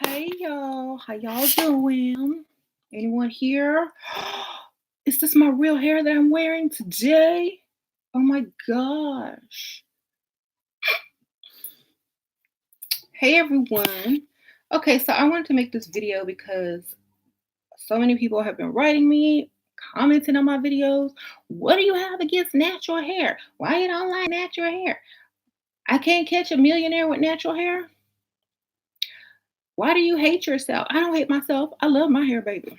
Hey y'all, how y'all doing? Anyone here? Is this my real hair that I'm wearing today? Oh my gosh. Hey everyone. Okay, so I wanted to make this video because so many people have been writing me, commenting on my videos. What do you have against natural hair? Why you don't like natural hair? I can't catch a millionaire with natural hair. Why do you hate yourself? I don't hate myself. I love my hair, baby.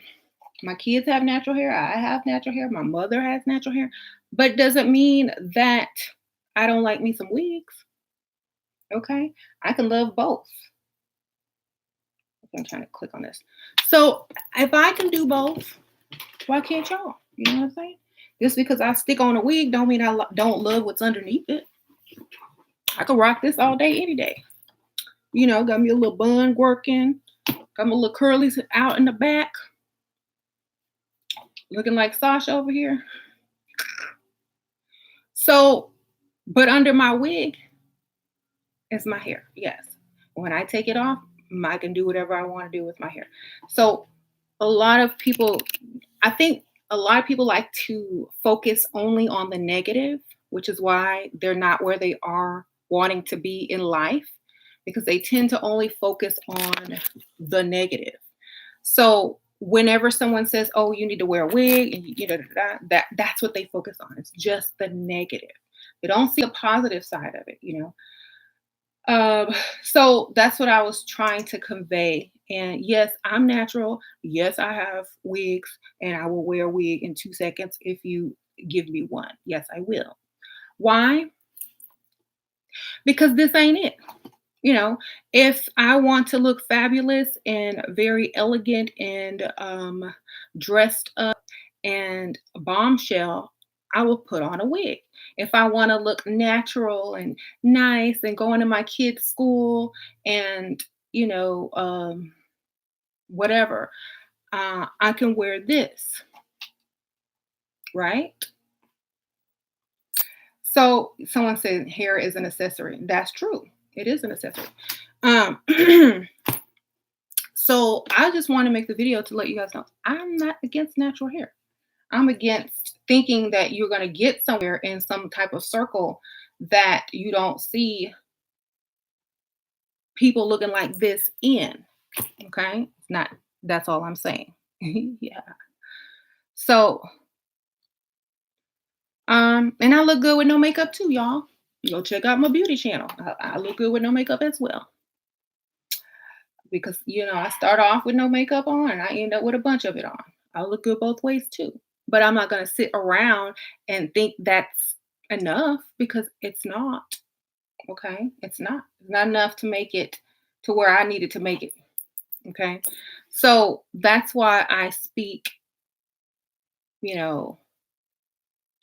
My kids have natural hair. I have natural hair. My mother has natural hair. But doesn't mean that I don't like me some wigs. Okay. I can love both. I'm trying to click on this. So if I can do both, why can't y'all? You know what I'm saying? Just because I stick on a wig don't mean I don't love what's underneath it. I can rock this all day, any day. You know, got me a little bun working, got my little curlies out in the back, looking like Sasha over here. So, but under my wig is my hair. Yes. When I take it off, I can do whatever I want to do with my hair. So, a lot of people, I think a lot of people like to focus only on the negative, which is why they're not where they are wanting to be in life because they tend to only focus on the negative. So, whenever someone says, "Oh, you need to wear a wig," and that's what they focus on. It's just the negative. They don't see the positive side of it, you know. So that's what I was trying to convey. And yes, I'm natural. Yes, I have wigs, and I will wear a wig in 2 seconds if you give me one. Yes, I will. Why? Because this ain't it. You know, if I want to look fabulous and very elegant and dressed up and bombshell, I will put on a wig. If I want to look natural and nice and going to my kids' school and, you know, whatever, I can wear this, right? So someone said hair is an accessory. That's true. It is an accessory. Um, so I just want to make the video to let you guys know I'm not against natural hair. I'm against thinking that you're going to get somewhere in some type of circle that you don't see people looking like this in. Okay? Not that's all I'm saying. Yeah. So, and I look good with no makeup too, y'all. Go check out my beauty channel. I look good with no makeup as well. Because I start off with no makeup on and I end up with a bunch of it on. I look good both ways too. But I'm not going to sit around and think that's enough because it's not. Okay? It's not. It's not enough to make it to where I needed to make it. Okay? So that's why I speak, you know,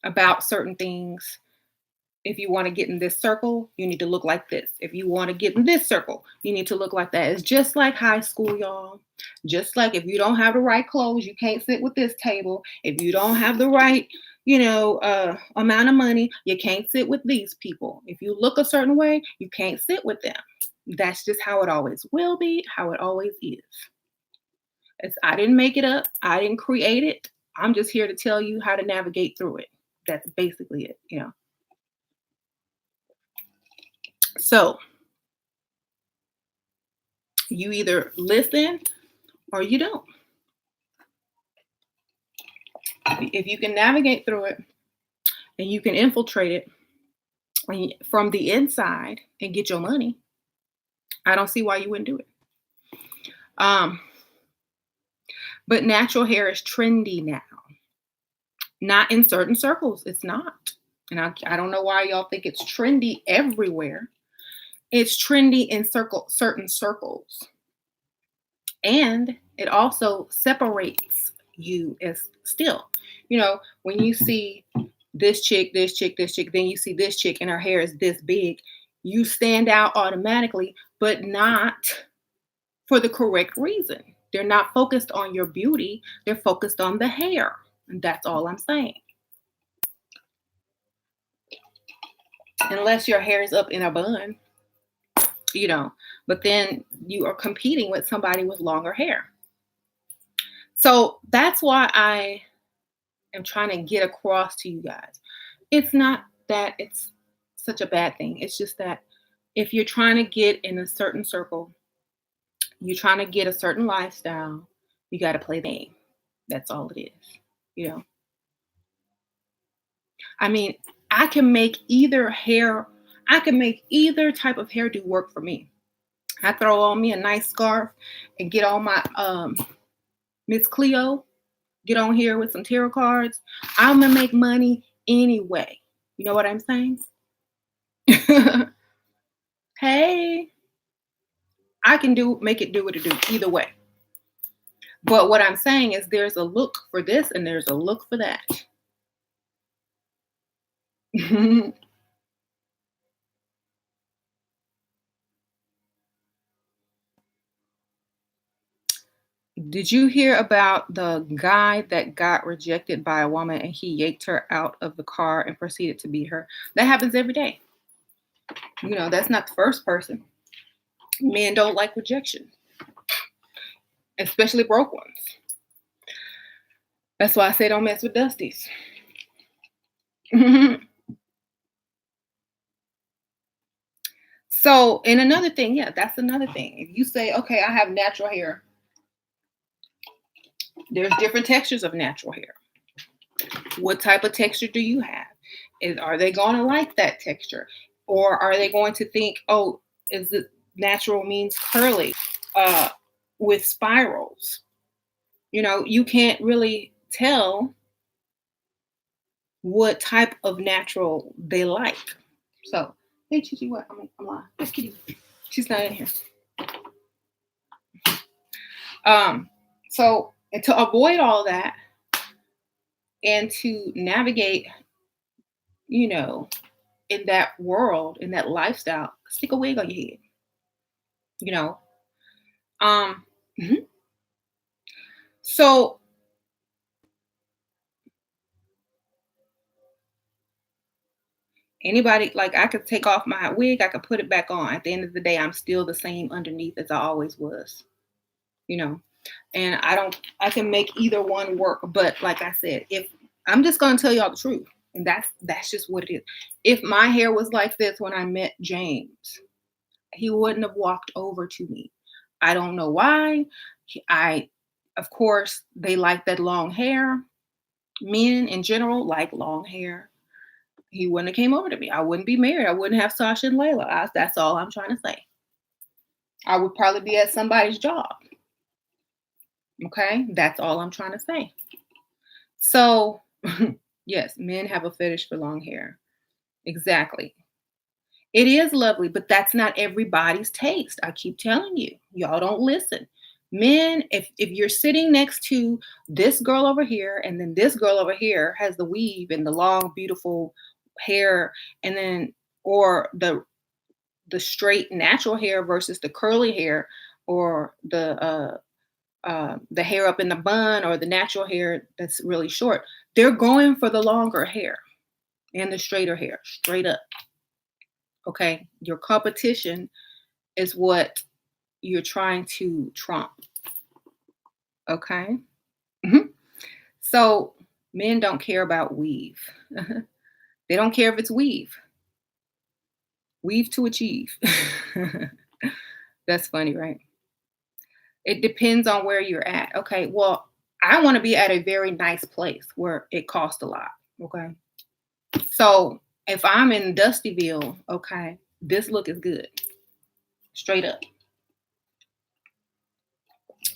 about certain things. If you want to get in this circle, you need to look like this. If you want to get in this circle, you need to look like that. It's just like high school, y'all. Just like if you don't have the right clothes, you can't sit with this table. If you don't have the right, amount of money, you can't sit with these people. If you look a certain way, you can't sit with them. That's just how it always will be, how it always is. I didn't make it up. I didn't create it. I'm just here to tell you how to navigate through it. That's basically it. So you either listen or you don't. If you can navigate through it and you can infiltrate it from the inside and get your money, I don't see why you wouldn't do it. But natural hair is trendy now. Not in certain circles. It's not. And I don't know why y'all think it's trendy everywhere. It's trendy in certain circles. And it also separates you as still. When you see this chick, this chick, this chick, then you see this chick and her hair is this big, you stand out automatically, but not for the correct reason. They're not focused on your beauty. They're focused on the hair. And that's all I'm saying. Unless your hair is up in a bun. you know, but then you are competing with somebody with longer hair. So that's why I am trying to get across to you guys. It's not that it's such a bad thing. It's just that if you're trying to get in a certain circle, you're trying to get a certain lifestyle, you got to play the game. That's all it is. You know, I mean, I can make either hair, I can make either type of hairdo work for me. I throw on me a nice scarf and get on my Miss Cleo, get on here with some tarot cards. I'm gonna make money anyway. You know what I'm saying? Hey, I can make it do what it do either way. But what I'm saying is there's a look for this and there's a look for that. Did you hear about the guy that got rejected by a woman and he yanked her out of the car and proceeded to beat her? That happens every day. You know, that's not the first person. Men don't like rejection, especially broke ones. That's why I say don't mess with Dusties. So, and another thing, yeah, that's another thing. If you say, okay, I have natural hair, there's different textures of natural hair. What type of texture do you have? Are they going to like that texture? Or are they going to think, oh, is it natural means curly uh, with spirals? You know, you can't really tell what type of natural they like. So, hey, Chichi, what? I'm lying. This kitty. She's not in here. Um, so, and to avoid all that and to navigate, you know, in that world, in that lifestyle, stick a wig on your head, you know. Mhm. So anybody, like I could take off my wig, I could put it back on. At the end of the day, I'm still the same underneath as I always was, you know. And I can make either one work. But like I said, if I'm just gonna tell y'all the truth, and that's just what it is. If my hair was like this when I met James, he wouldn't have walked over to me. I don't know why. I, of course, they like that long hair. Men in general like long hair. He wouldn't have came over to me. I wouldn't be married. I wouldn't have Sasha and Layla. That's all I'm trying to say. I would probably be at somebody's job. Okay, that's all I'm trying to say. So, yes, men have a fetish for long hair. Exactly. It is lovely, but that's not everybody's taste. I keep telling you, y'all don't listen. Men, if you're sitting next to this girl over here, and then this girl over here has the weave and the long, beautiful hair, and then or the straight natural hair versus the curly hair, or the hair up in the bun, or the natural hair that's really short, they're going for the longer hair and the straighter hair, straight up. Okay, your competition is what you're trying to trump. Okay. Mhm. So men don't care about weave. They don't care if it's weave. Weave to achieve. That's funny, right? It depends on where you're at. Okay. Well, I want to be at a very nice place where it costs a lot. Okay. So if I'm in Dustyville, okay, this look is good. Straight up.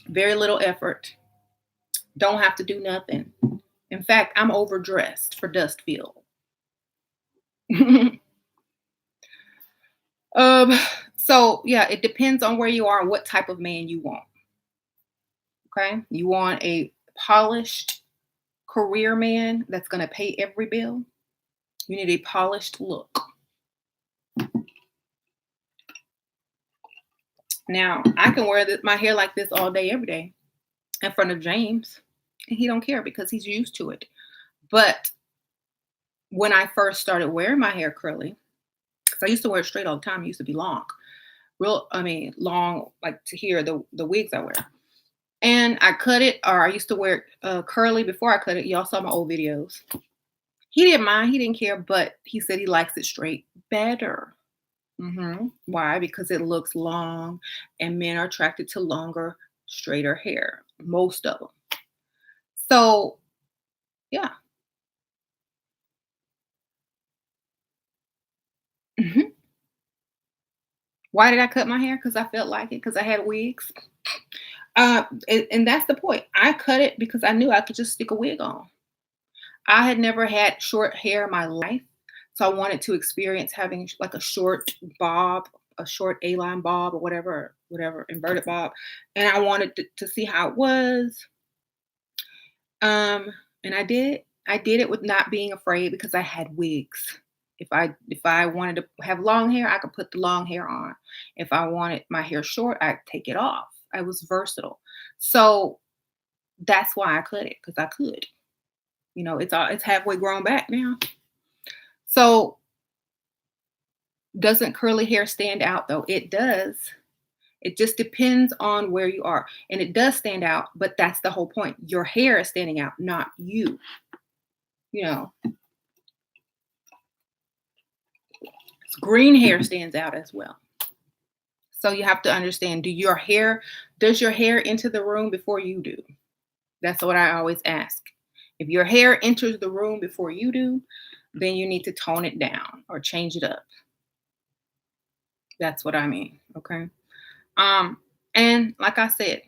Very little effort. Don't have to do nothing. In fact, I'm overdressed for Dustville. um, so yeah, it depends on where you are and what type of man you want. Okay. You want a polished career man that's gonna pay every bill. You need a polished look. Now, I can wear my hair like this all day, every day in front of James, and he don't care because he's used to it. But when I first started wearing my hair curly, because I used to wear it straight all the time, it used to be long. real, I mean, long, like to here, the wigs I wear. And I cut it, or I used to wear it curly before I cut it. Y'all saw my old videos. He didn't mind, he didn't care, but he said he likes it straight better. Why? Because it looks long, and men are attracted to longer, straighter hair. Most of them. So yeah. Mhm. Why did I cut my hair? Because I felt like it. Because I had wigs. And that's the point. I cut it because I knew I could just stick a wig on. I had never had short hair in my life, so I wanted to experience having like a short bob, a short A-line bob, or whatever inverted bob, and I wanted to see how it was. Um, and I did. I did it with not being afraid because I had wigs. If I wanted to have long hair, I could put the long hair on. If I wanted my hair short, I'd take it off. I was versatile. So that's why I cut it, because I could. It's halfway grown back now. So doesn't curly hair stand out though? It does. It just depends on where you are. And it does stand out, but that's the whole point. Your hair is standing out, not you. You know, green hair stands out as well. So you have to understand, does your hair enter the room before you do? That's what I always ask. If your hair enters the room before you do, then you need to tone it down or change it up. That's what I mean. Okay. Um, and like I said,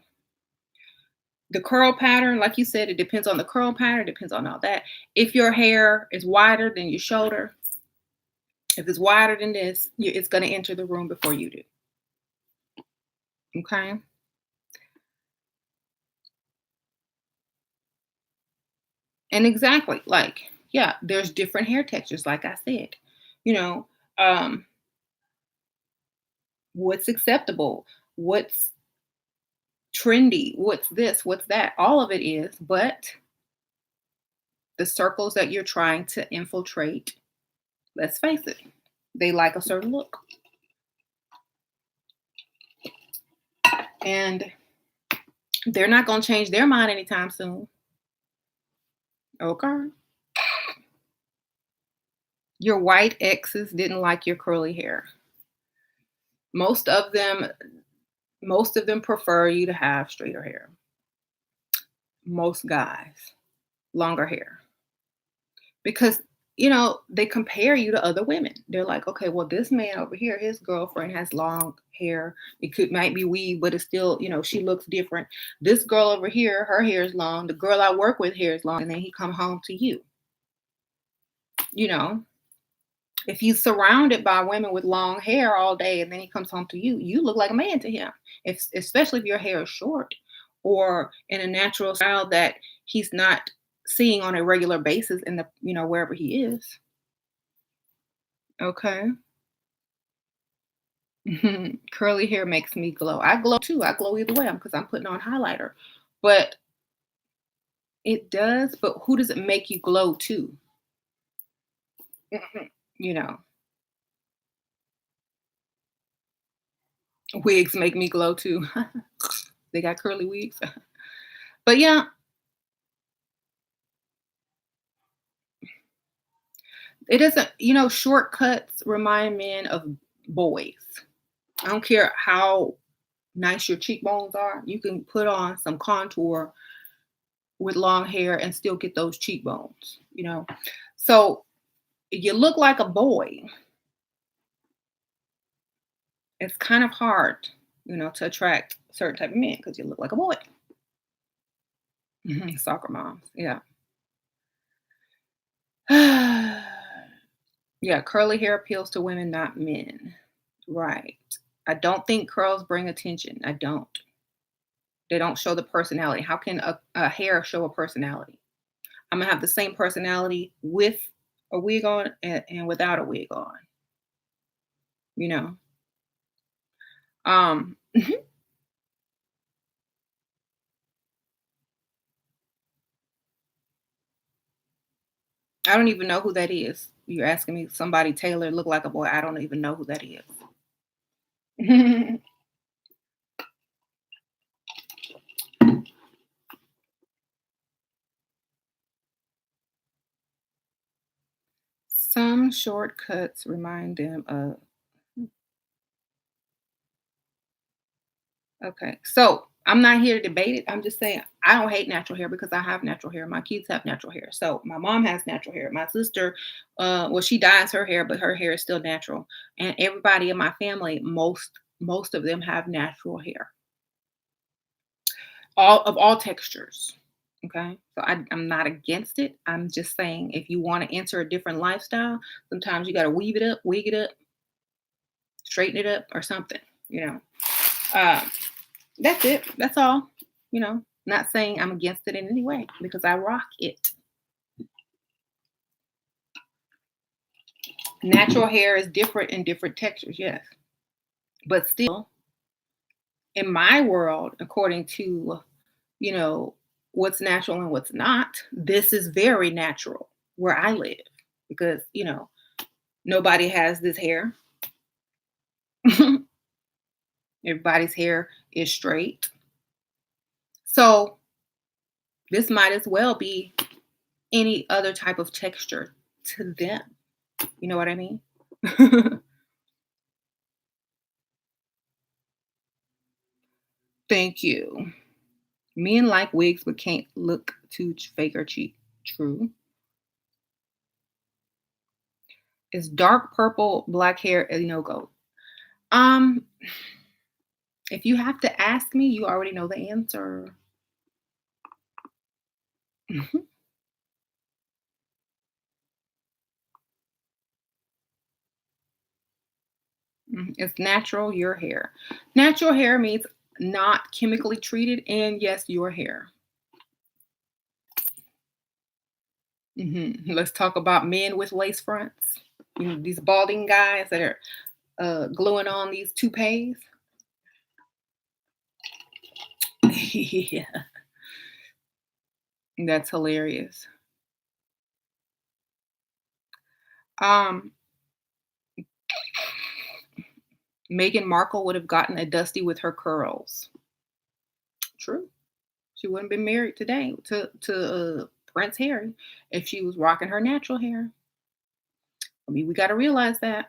the curl pattern, like you said, it depends on the curl pattern, depends on all that. If your hair is wider than your shoulder, if it's wider than this, it's going to enter the room before you do. Okay. And exactly, like, yeah, there's different hair textures, like I said. You know, um, what's acceptable, what's trendy, what's this, what's that, all of it is, but the circles that you're trying to infiltrate, let's face it, they like a certain look. And they're not going to change their mind anytime soon. Okay. Your white exes didn't like your curly hair. Most of them, most of them prefer you to have straighter hair. Most guys, longer hair. Because they compare you to other women. They're like, okay, well, this man over here, his girlfriend has long hair. Might be weave, but it's still, she looks different. This girl over here, her hair is long. The girl I work with hair is long, and then he come home to you. You know, if he's surrounded by women with long hair all day, and then he comes home to you, you look like a man to him. Especially if your hair is short or in a natural style that he's not seeing on a regular basis in the wherever he is. Okay. Curly hair makes me glow. I glow too. I glow either way. Because I'm putting on highlighter. But it does. But who does it make you glow to? you know, Wigs make me glow too. They got curly wigs. But yeah, it doesn't. Shortcuts remind men of boys. I don't care how nice your cheekbones are. You can put on some contour with long hair and still get those cheekbones. So if you look like a boy, it's kind of hard, to attract certain type of men because you look like a boy. Soccer moms, yeah. Yeah, curly hair appeals to women, not men. Right. I don't think curls bring attention. I don't. They don't show the personality. How can a hair show a personality? I'm gonna have the same personality with a wig on and without a wig on. You know. I don't even know who that is. You're asking me somebody Taylor look like a boy. I don't even know who that is. Some shortcuts remind them of. Okay. So I'm not here to debate it. I'm just saying I don't hate natural hair because I have natural hair. My kids have natural hair. So my mom has natural hair. My sister, well, she dyes her hair, but her hair is still natural. And everybody in my family, most of them have natural hair. All textures. Okay. So I'm not against it. I'm just saying if you want to enter a different lifestyle, sometimes you gotta weave it up, wig it up, straighten it up, or something, you know. Um, That's it. That's all. Not saying I'm against it in any way because I rock it. Natural hair is different in different textures, yes. But still, in my world, according to, you know, what's natural and what's not, this is very natural where I live because, nobody has this hair. Everybody's hair is straight. So this might as well be any other type of texture to them. You know what I mean? Thank you. Men like wigs but can't look too fake or cheap. True. Is dark purple black hair a no-go? Um, if you have to ask me, you already know the answer. Mhm, It's natural, your hair. Natural hair means not chemically treated, and yes, your hair. Let's talk about men with lace fronts. These balding guys that are gluing on these toupees. Yeah, that's hilarious. Um, Meghan Markle would have gotten a dusty with her curls. True. She wouldn't been married today to Prince Harry if she was rocking her natural hair. I mean, we got to realize that.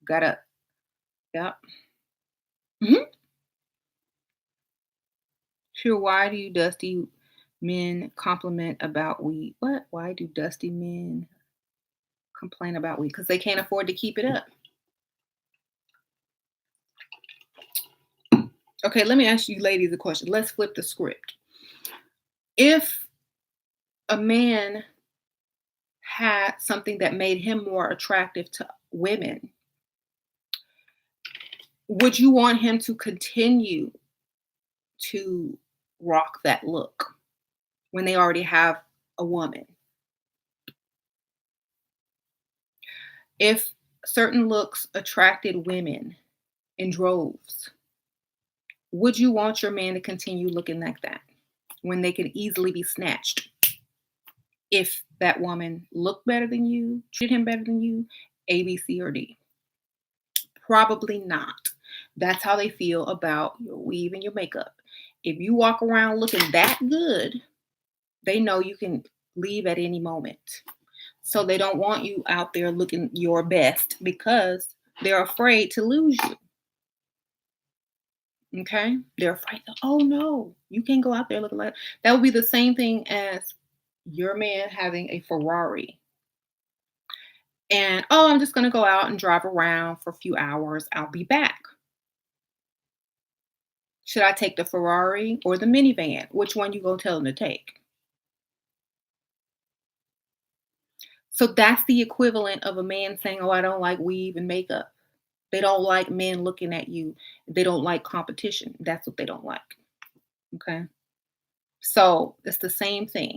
Gotta, yeah. hmm Sure. Why do you dusty men compliment about weed? What? Why do dusty men complain about weed? Because they can't afford to keep it up. Okay, let me ask you ladies a question. Let's flip the script. If a man had something that made him more attractive to women, would you want him to continue to rock that look when they already have a woman? If certain looks attracted women in droves, would you want your man to continue looking like that when they can easily be snatched? If that woman looked better than you, treated him better than you, A, B, C, or D? Probably not. That's how they feel about your weave and your makeup. If you walk around looking that good, they know you can leave at any moment. So they don't want you out there looking your best because they're afraid to lose you. Okay? They're afraid that, oh no, you can't go out there looking like that would be the same thing as your man having a Ferrari. And oh, I'm just gonna go out and drive around for a few hours. I'll be back. Should I take the Ferrari or the minivan? Which one you gonna tell him to take? So that's the equivalent of a man saying, "Oh, I don't like weave and makeup." They don't like men looking at you. They don't like competition. That's what they don't like. Okay. So it's the same thing.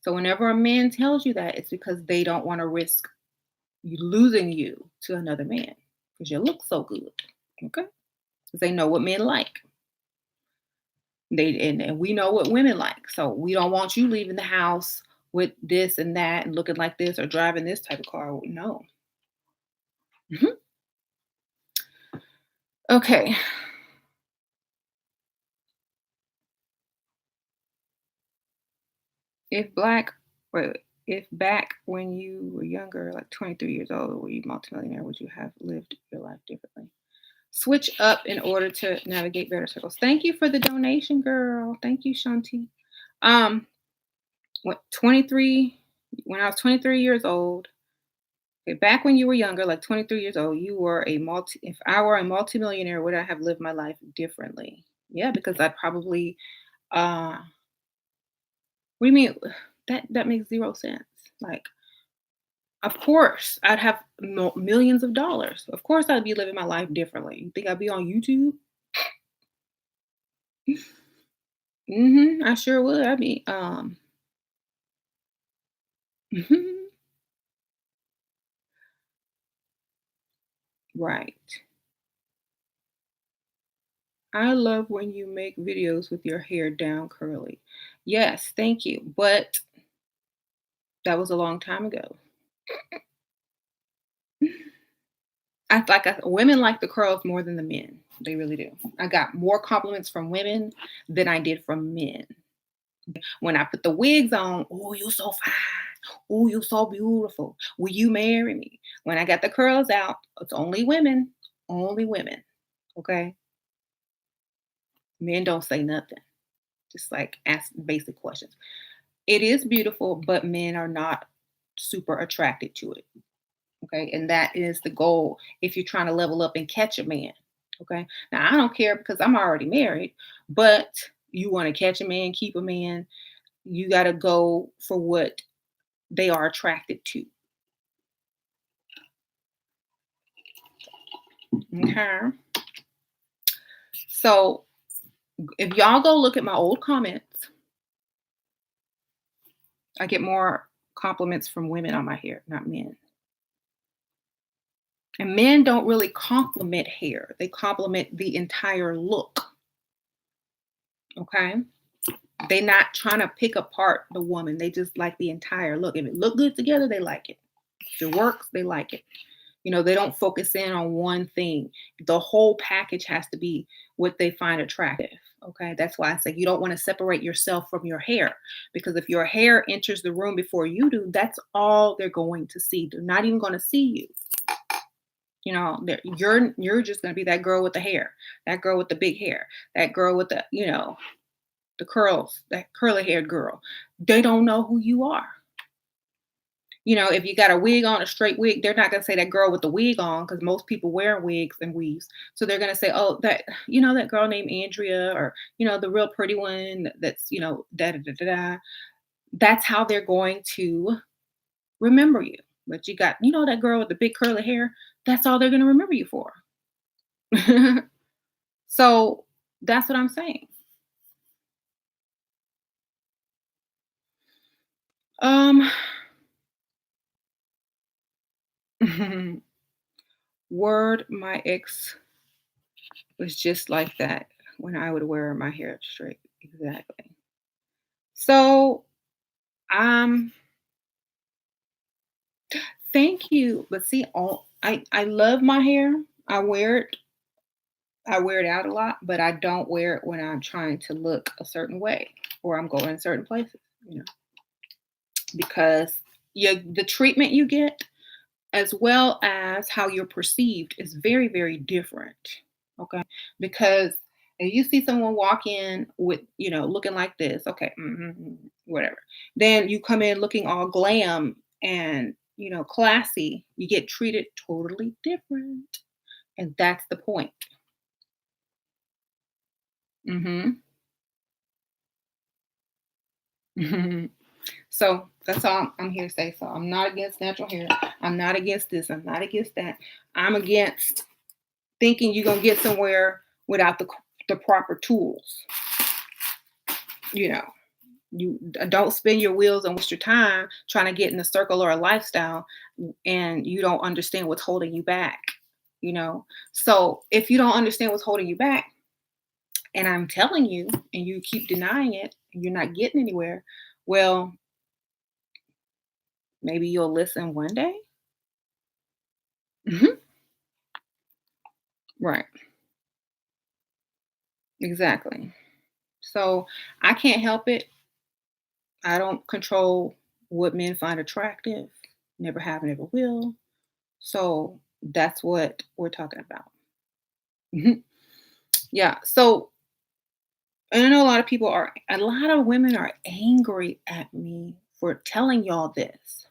So whenever a man tells you that, it's because they don't want to risk you losing you to another man because you look so good. Okay. Because they know what men like. And we know what women like. So we don't want you leaving the house with this and that and looking like this or driving this type of car. No. Mhm. Okay. If black wait, if back when you were younger, like 23 years old, were you multimillionaire, would you have lived your life differently? Switch up in order to navigate better circles. Thank you for the donation, girl. Thank you, Shanti. Um, what 23 when I was 23 years old, okay, back when you were younger, like 23 years old, you were a multi if I were a multimillionaire, would I have lived my life differently? Yeah, because I probably what do you mean? That makes zero sense. Like, of course, I'd have millions of dollars. Of course, I'd be living my life differently. You think I'd be on YouTube? I sure would. I'd be right. I love when you make videos with your hair down curly. Yes, thank you. But that was a long time ago. Women like the curls more than the men. They really do. I got more compliments from women than I did from men. When I put the wigs on, oh, you so fine. Oh, you so beautiful. Will you marry me? When I got the curls out, it's only women. Only women. Okay. Men don't say nothing. Just like ask basic questions. It is beautiful, but men are not super attracted to it. Okay. And that is the goal if you're trying to level up and catch a man. Okay. Now I don't care because I'm already married, but you want to catch a man, keep a man, you got to go for what they are attracted to. Okay. So if y'all go look at my old comments, I get more compliments from women on my hair, not men. And men don't really compliment hair, they compliment the entire look. Okay. They not trying to pick apart the woman. They just like the entire look. If it look good together, they like it. If it works, they like it. They don't focus in on one thing. The whole package has to be what they find attractive. Okay. That's why I say you don't want to separate yourself from your hair because if your hair enters the room before you do, that's all they're going to see. They're not even going to see you. You're just going to be that girl with the hair, that girl with the big hair, that girl with the curls, that curly haired girl. They don't know who you are. If you got a wig on, a straight wig, they're not gonna say that girl with the wig on because most people wear wigs and weaves. So they're gonna say, "Oh, that girl named Andrea, or the real pretty one that's da da da da." Da." That's how they're going to remember you. But you got that girl with the big curly hair. That's all they're gonna remember you for. So that's what I'm saying. Um, word, my ex was just like that when I would wear my hair straight. Exactly. So, um, thank you. But see, all I love my hair. I wear it. I wear it out a lot, but I don't wear it when I'm trying to look a certain way or I'm going certain places. You know, because the treatment you get as well as how you're perceived is very, very different. Okay. Because if you see someone walk in with, looking like this, okay, whatever. Then you come in looking all glam and, classy, you get treated totally different. And that's the point. Hmm. So that's all I'm here to say. So I'm not against natural hair. I'm not against this. I'm not against that. I'm against thinking you're gonna get somewhere without the proper tools. You know, you don't spin your wheels and waste your time trying to get in a circle or a lifestyle, and you don't understand what's holding you back. So if you don't understand what's holding you back, and I'm telling you, and you keep denying it, and you're not getting anywhere, well, maybe you'll listen one day. Hmm. Right. Exactly. So I can't help it. I don't control what men find attractive. Never have, never will. So that's what we're talking about. Mhm. Yeah. So, and I know a lot of women are angry at me for telling y'all this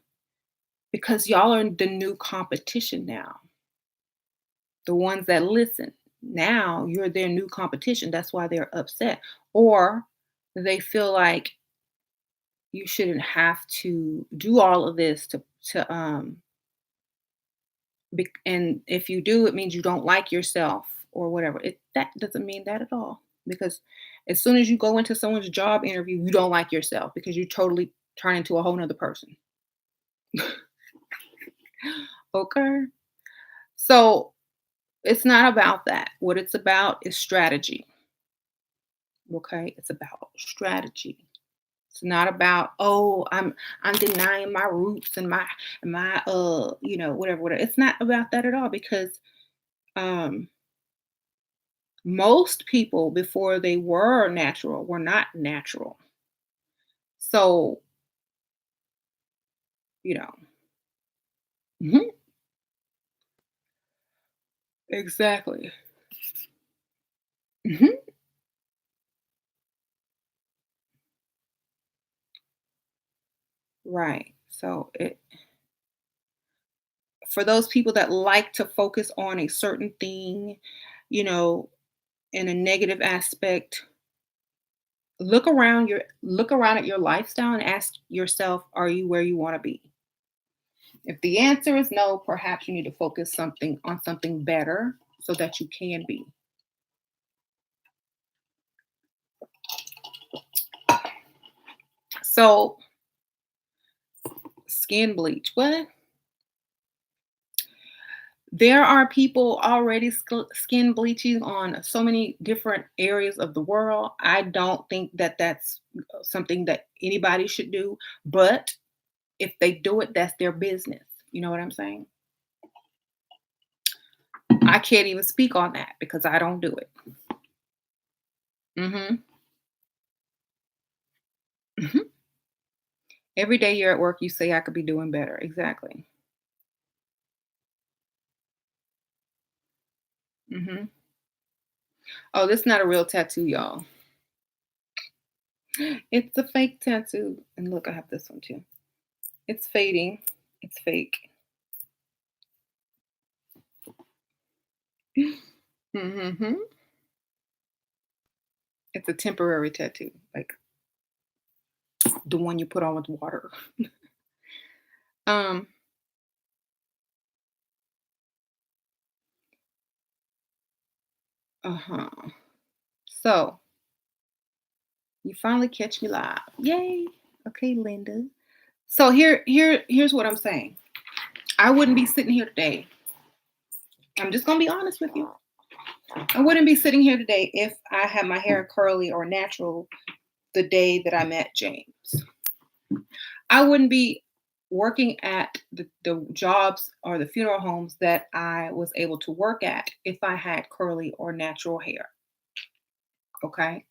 because y'all are the new competition now. The ones that listen. Now you're their new competition. That's why they're upset. Or they feel like you shouldn't have to do all of this and if you do, it means you don't like yourself or whatever. That doesn't mean that at all. Because as soon as you go into someone's job interview, you don't like yourself because you totally turn into a whole nother person. Okay. So it's not about that. What it's about is strategy. Okay. It's about strategy. It's not about, oh, I'm denying my roots and my whatever. It's not about that at all because um most people before they were natural were not natural. So, you know. Mhm. Exactly. Mhm. Right. So for those people that like to focus on a certain thing, you know, in a negative aspect, look around at your lifestyle and ask yourself, are you where you want to be? If the answer is no, perhaps you need to focus something on something better so that you can be. So, skin bleach. What? There are people already skin bleaching on so many different areas of the world. I don't think that that's something that anybody should do, but if they do it, that's their business. You know what I'm saying? I can't even speak on that because I don't do it. Mhm. Mhm. Every day you're at work, you say I could be doing better. Exactly. Mhm. Oh, this is not a real tattoo, y'all. It's a fake tattoo. And look, I have this one too. It's fading. It's fake. Mhm. It's a temporary tattoo, like the one you put on with water. Um, uh-huh. So you finally catch me live. Yay. Okay, Linda. So here's what I'm saying. I wouldn't be sitting here today. I'm just gonna be honest with you. I wouldn't be sitting here today if I had my hair curly or natural the day that I met James. I wouldn't be working at the jobs or the funeral homes that I was able to work at if I had curly or natural hair. Okay.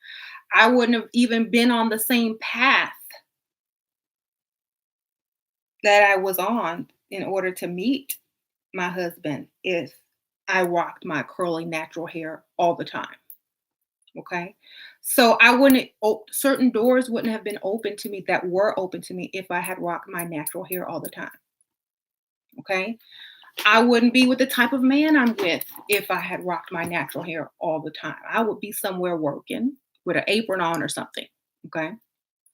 I wouldn't have even been on the same path that I was on in order to meet my husband if I rocked my curly natural hair all the time. Okay. So I wouldn't, certain doors wouldn't have been open to me that were open to me if I had rocked my natural hair all the time. Okay. I wouldn't be with the type of man I'm with if I had rocked my natural hair all the time. I would be somewhere working with an apron on or something. Okay.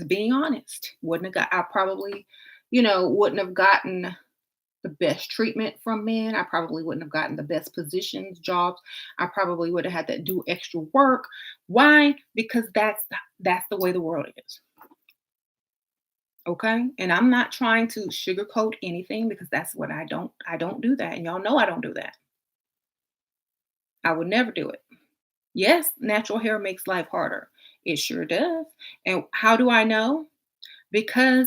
Being honest, wouldn't have got, I probably, wouldn't have gotten the best treatment from men. I probably wouldn't have gotten the best positions, jobs. I probably would have had to do extra work. Why? Because that's the way the world is. Okay? And I'm not trying to sugarcoat anything because that's what I don't do that. And y'all know I don't do that. I would never do it. Yes, natural hair makes life harder. It sure does. And how do I know? Because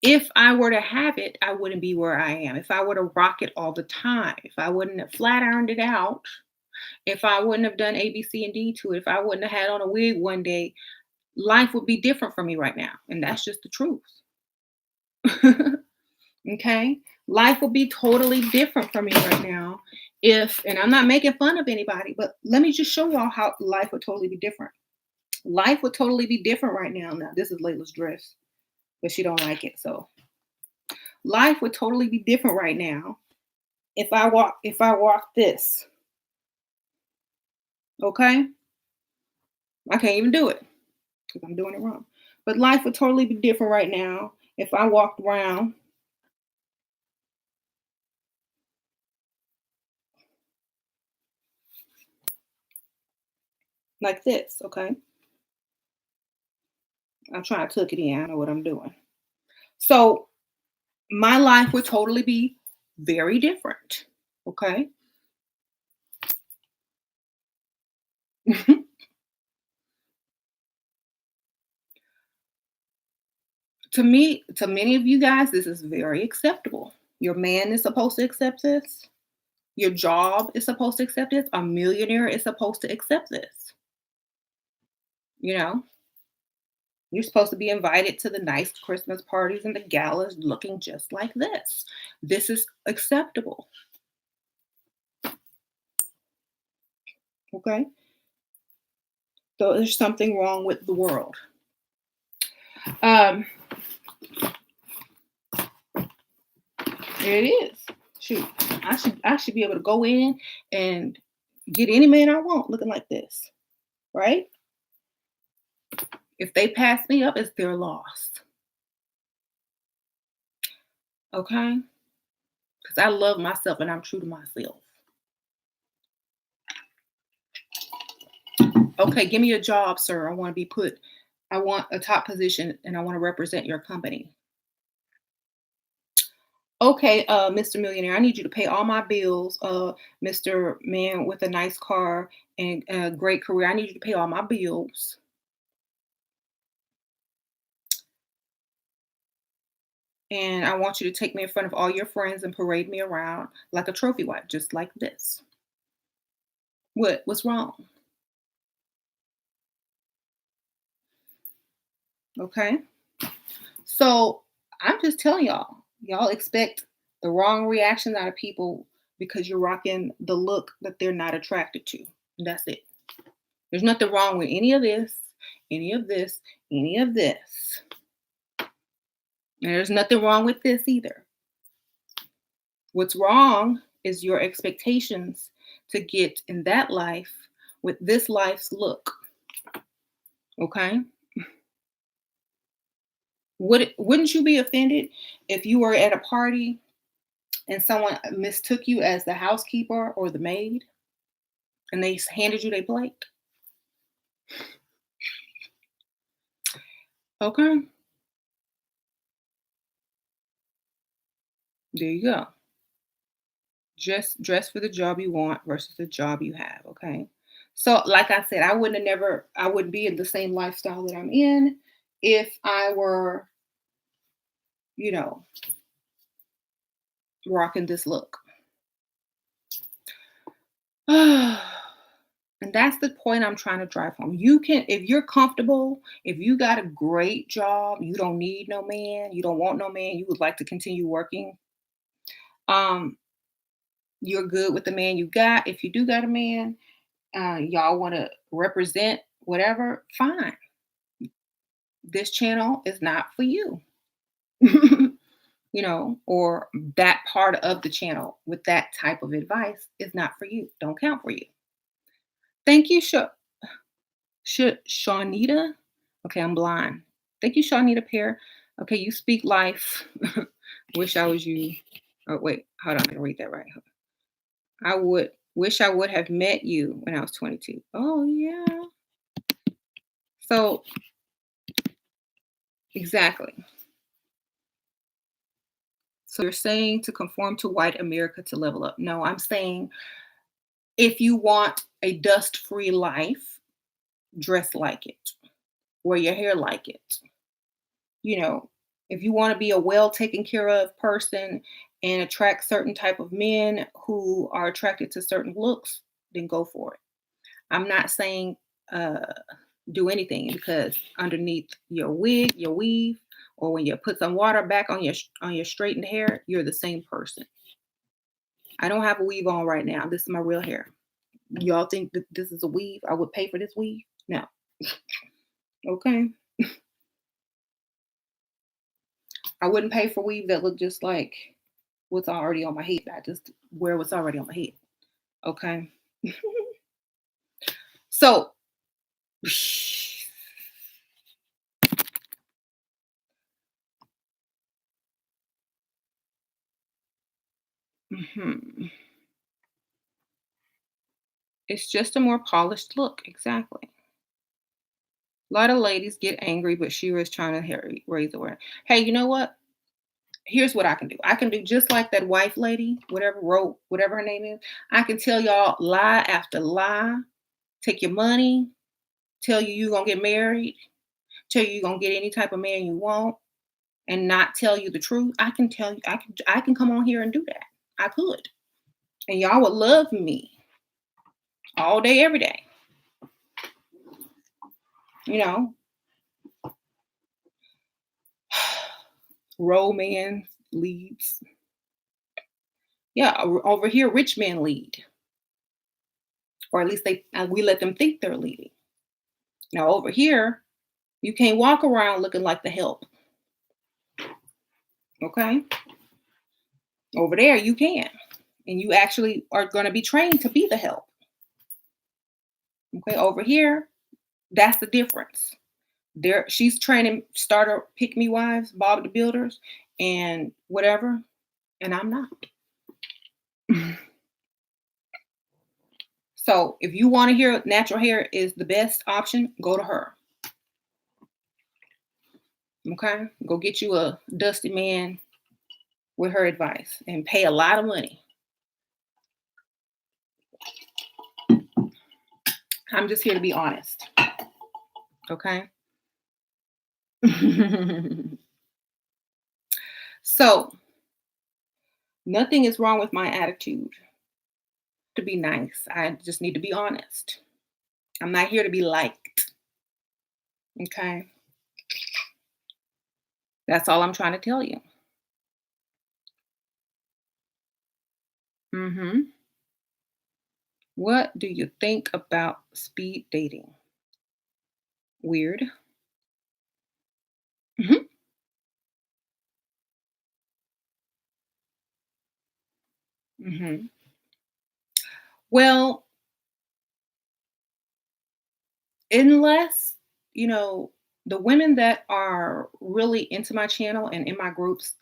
if I were to have it, I wouldn't be where I am. If I were to rock it all the time, if I wouldn't have flat ironed it out, If I wouldn't have done A, B, C, and D to it, if I wouldn't have had on a wig one day, life would be different for me right now. And that's just the truth. Okay? Life would be totally different for me right now if, and I'm not making fun of anybody, but let me just show y'all how life would totally be different. Life would totally be different right now. Now, this is Layla's dress, but she don't like it. So life would totally be different right now if I walk this. Okay? I can't even do it because I'm doing it wrong. But life would totally be different right now if I walked around like this. Okay? I'm trying to tuck it in. I know what I'm doing. So my life would totally be very different. Okay? To me, to many of you guys, this is very acceptable. Your man is supposed to accept this. Your job is supposed to accept this. A millionaire is supposed to accept this. You know, you're supposed to be invited to the nice Christmas parties and the galas looking just like this. This is acceptable. Okay. So there's something wrong with the world. Um, it is. Shoot, I should be able to go in and get any man I want looking like this, right? If they pass me up, it's their loss. Okay? Because I love myself and I'm true to myself. Okay, give me a job, sir. I want to be put, I want a top position and I want to represent your company. Okay, Mr. Millionaire, I need you to pay all my bills. Mr. Man with a nice car and a great career, I need you to pay all my bills. And I want you to take me in front of all your friends and parade me around like a trophy wife, just like this. What's wrong? Okay. So I'm just telling y'all expect the wrong reactions out of people because you're rocking the look that they're not attracted to. That's it. There's nothing wrong with any of this, any of this, any of this. And there's nothing wrong with this either. What's wrong is your expectations to get in that life with this life's look. Okay? Wouldn't you be offended if you were at a party and someone mistook you as the housekeeper or the maid and they handed you their plate? Okay, there you go. Just dress for the job you want versus the job you have. Okay. So, like I said, I wouldn't be in the same lifestyle that I'm in if I were, you know, rocking this look. And that's the point I'm trying to drive home. You can, if you're comfortable, if you got a great job, you don't need no man, you don't want no man, you would like to continue working. Um, you're good with the man you got. If you do got a man, y'all want to represent whatever, fine. This channel is not for you. Or that part of the channel with that type of advice is not for you. Don't count for you. Thank you, Shawnita. Okay, I'm blind. Thank you, Shawnita Pear. Okay, you speak life. Wish I was you. Oh, wait, hold on. I'm going to read that right. I would wish I would have met you when I was 22. Oh, yeah. So, exactly. So, you're saying to conform to white America to level up. No, I'm saying if you want a dust free life, dress like it, wear your hair like it. You know, if you want to be a well taken care of person and attract certain type of men who are attracted to certain looks, then go for it. I'm not saying uh, do anything because underneath your wig, your weave, or when you put some water back on your straightened hair, you're the same person. I don't have a weave on right now. This is my real hair. Y'all think that this is a weave? I would pay for this weave? No. Okay. I wouldn't pay for weave that look just like what's already on my head. I just wear what's already on my head. Okay. So, mhm. It's just a more polished look. Exactly. A lot of ladies get angry, but she was trying to raise awareness. Hey, you know what? Here's what I can do. I can do just like that wife lady, whatever wrote, whatever her name is. I can tell y'all lie after lie, take your money, tell you you're gonna get married, tell you you're gonna get any type of man you want, and not tell you the truth. I can tell you, I can come on here and do that. I could. And y'all would love me all day, every day. You know, romance leads. Yeah, over here, rich men lead, or at least they we let them think they're leading. Now over here, you can't walk around looking like the help. Okay, over there you can, and you actually are going to be trained to be the help. Okay, over here, that's the difference. There, she's training starter pick me wives, Bob the Builders, and whatever, and I'm not. So if you want to hear natural hair is the best option, go to her. Okay, go get you a dusty man with her advice and pay a lot of money. I'm just here to be honest. Okay. So nothing is wrong with my attitude to be nice. I just need to be honest. I'm not here to be liked. Okay. That's all I'm trying to tell you. Hmm. What do you think about speed dating? Weird. Hmm. Hmm. Well, unless, you know, the women that are really into my channel and in my groups,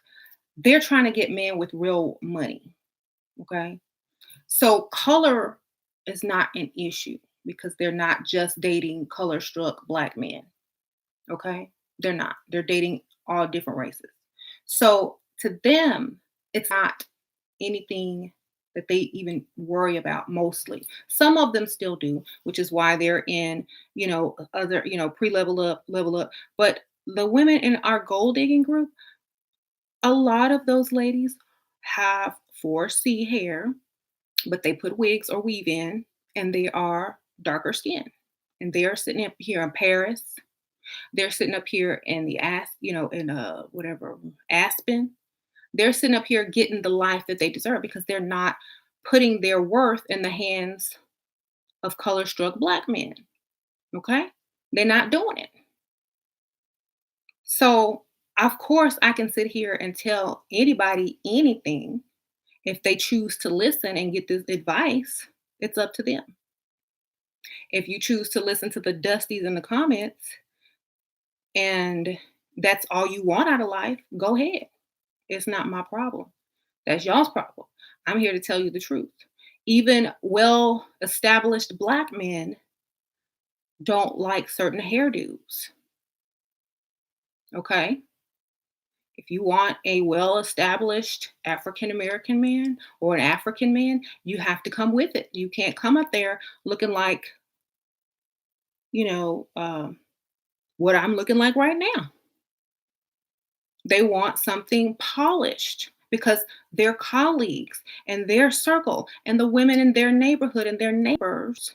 they're trying to get men with real money. Okay. So color is not an issue because they're not just dating color struck black men. Okay. They're not. They're dating all different races. So to them, it's not anything that they even worry about mostly. Some of them still do, which is why they're in, other, pre-level up, level up. But the women in our gold digging group, a lot of those ladies have 4C hair, but they put wigs or weave in, and they are darker skin. And they are sitting up here in Paris. They're sitting up here in the in whatever Aspen. They're sitting up here getting the life that they deserve because they're not putting their worth in the hands of color struck black men. Okay? They're not doing it. So, of course, I can sit here and tell anybody anything. If they choose to listen and get this advice, it's up to them. If you choose to listen to the dusties in the comments and that's all you want out of life, go ahead. It's not my problem. That's y'all's problem. I'm here to tell you the truth. Even well established black men don't like certain hairdos. Okay. If you want a well established African American man or an African man, you have to come with it. You can't come up there looking like, you know, what I'm looking like right now. They want something polished. because their colleagues and their circle and the women in their neighborhood and their neighbors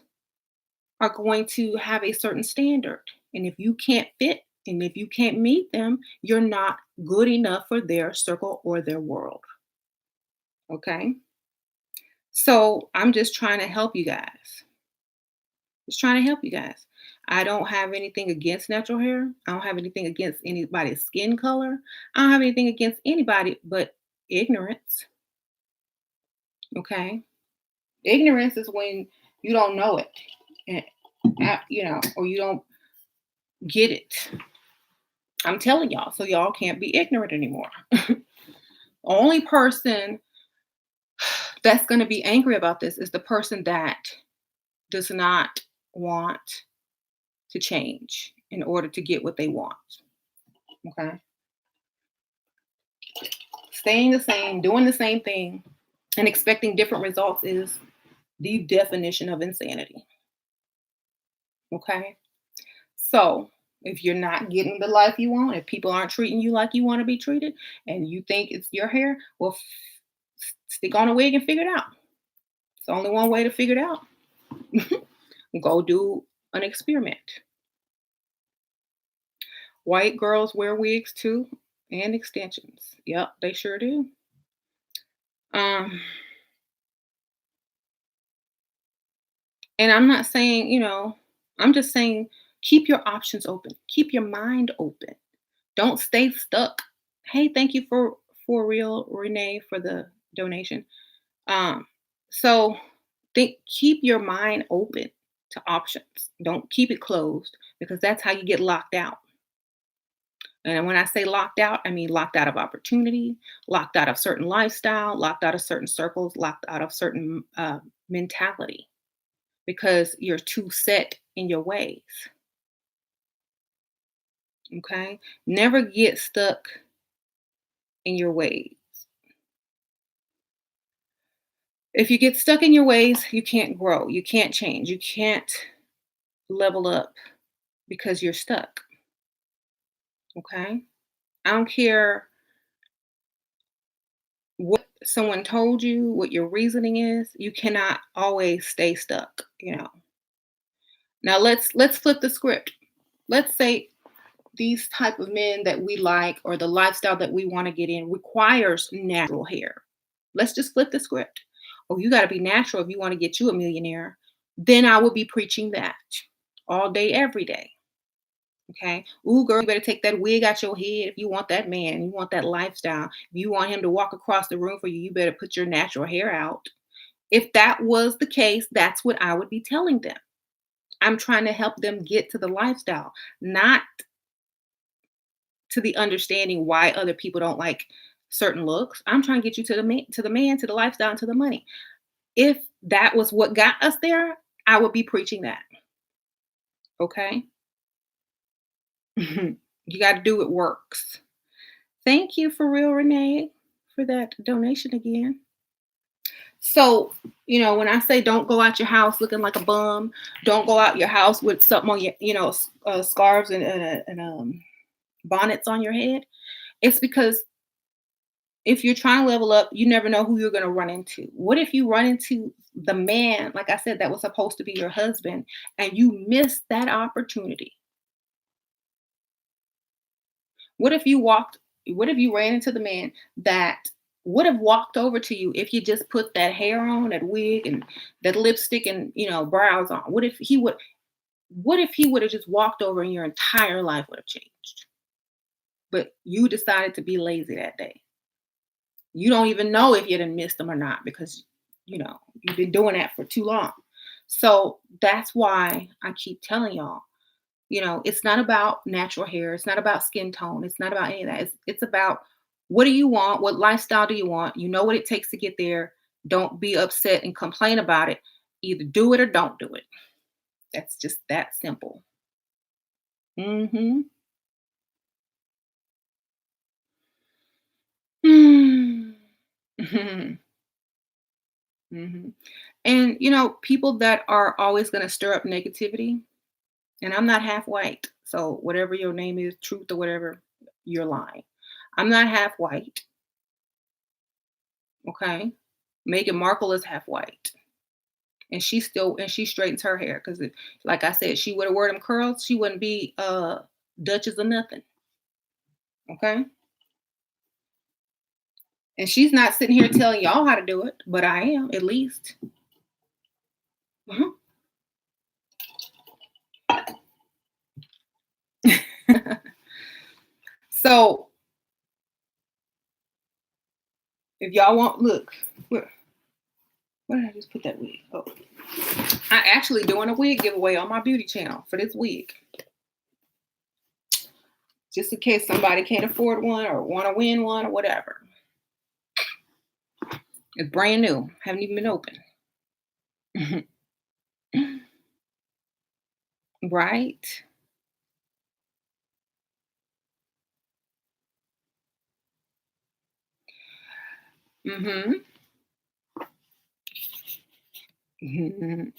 are going to have a certain standard. And if you can't fit and if you can't meet them, you're not good enough for their circle or their world. Okay. So I'm just trying to help you guys. Just trying to help you guys. I don't have anything against natural hair. I don't have anything against anybody's skin color. I don't have anything against anybody but ignorance. Okay. Ignorance is when you don't know it, and, or you don't get it. I'm telling y'all, so y'all can't be ignorant anymore. Only person that's going to be angry about this is the person that does not want to change in order to get what they want. Okay. Staying the same, doing the same thing, and expecting different results is the definition of insanity. Okay. So if you're not getting the life you want, if people aren't treating you like you want to be treated, and you think it's your hair, well, stick on a wig and figure it out. It's only one way to figure it out. Go do an experiment. White girls wear wigs too and extensions. Yep, they sure do. Um, and I'm not saying, I'm just saying keep your options open. Keep your mind open. Don't stay stuck. Hey, thank you for real, Renee, for the donation. Um, so keep your mind open to options. Don't keep it closed because that's how you get locked out. And when I say locked out, I mean locked out of opportunity, locked out of certain lifestyle, locked out of certain circles, locked out of certain mentality because you're too set in your ways. Okay. Never get stuck in your ways. If you get stuck in your ways, you can't grow, you can't change, you can't level up because you're stuck. Okay. I don't care what someone told you, what your reasoning is, you cannot always stay stuck. Now let's flip the script. Let's say these type of men that we like or the lifestyle that we want to get in requires natural hair. Let's just flip the script. Oh, you got to be natural if you want to get you a millionaire. Then I would be preaching that all day, every day. Okay. Ooh, girl, you better take that wig out your head if you want that man. You want that lifestyle. If you want him to walk across the room for you, you better put your natural hair out. If that was the case, that's what I would be telling them. I'm trying to help them get to the lifestyle, not to the understanding why other people don't like certain looks. I'm trying to get you to the man, to the lifestyle, and to the money. If that was what got us there, I would be preaching that. Okay. You got to do it works. Thank you for real, Renee, for that donation again. So, when I say don't go out your house looking like a bum, don't go out your house with something on your, scarves and bonnets on your head. It's because if you're trying to level up, you never know who you're going to run into. What if you run into the man, like I said, that was supposed to be your husband, and you missed that opportunity? What if you ran into the man that would have walked over to you if you just put that hair on, that wig and that lipstick and, brows on? What if he would have just walked over and your entire life would have changed? But you decided to be lazy that day. You don't even know if you didn't miss them or not because, you've been doing that for too long. So that's why I keep telling y'all, it's not about natural hair. It's not about skin tone. It's not about any of that. It's about what do you want? What lifestyle do you want? You know what it takes to get there. Don't be upset and complain about it. Either do it or don't do it. That's just that simple. Mm-hmm. Mm-hmm. And people that are always going to stir up negativity, and I'm not half white. So whatever your name is, truth or whatever, you're lying. I'm not half white. Okay. Meghan Markle is half white. And she straightens her hair because, like I said, she would have wore them curls, she wouldn't be Duchess of nothing. Okay. And she's not sitting here telling y'all how to do it, but I am at least. Mhm. So if y'all want, look, where did I just put that wig? Oh, I actually doing a wig giveaway on my beauty channel for this wig, just in case somebody can't afford one or want to win one or whatever. It's brand new, haven't even been opened. Right? Mm-hmm. Mhm.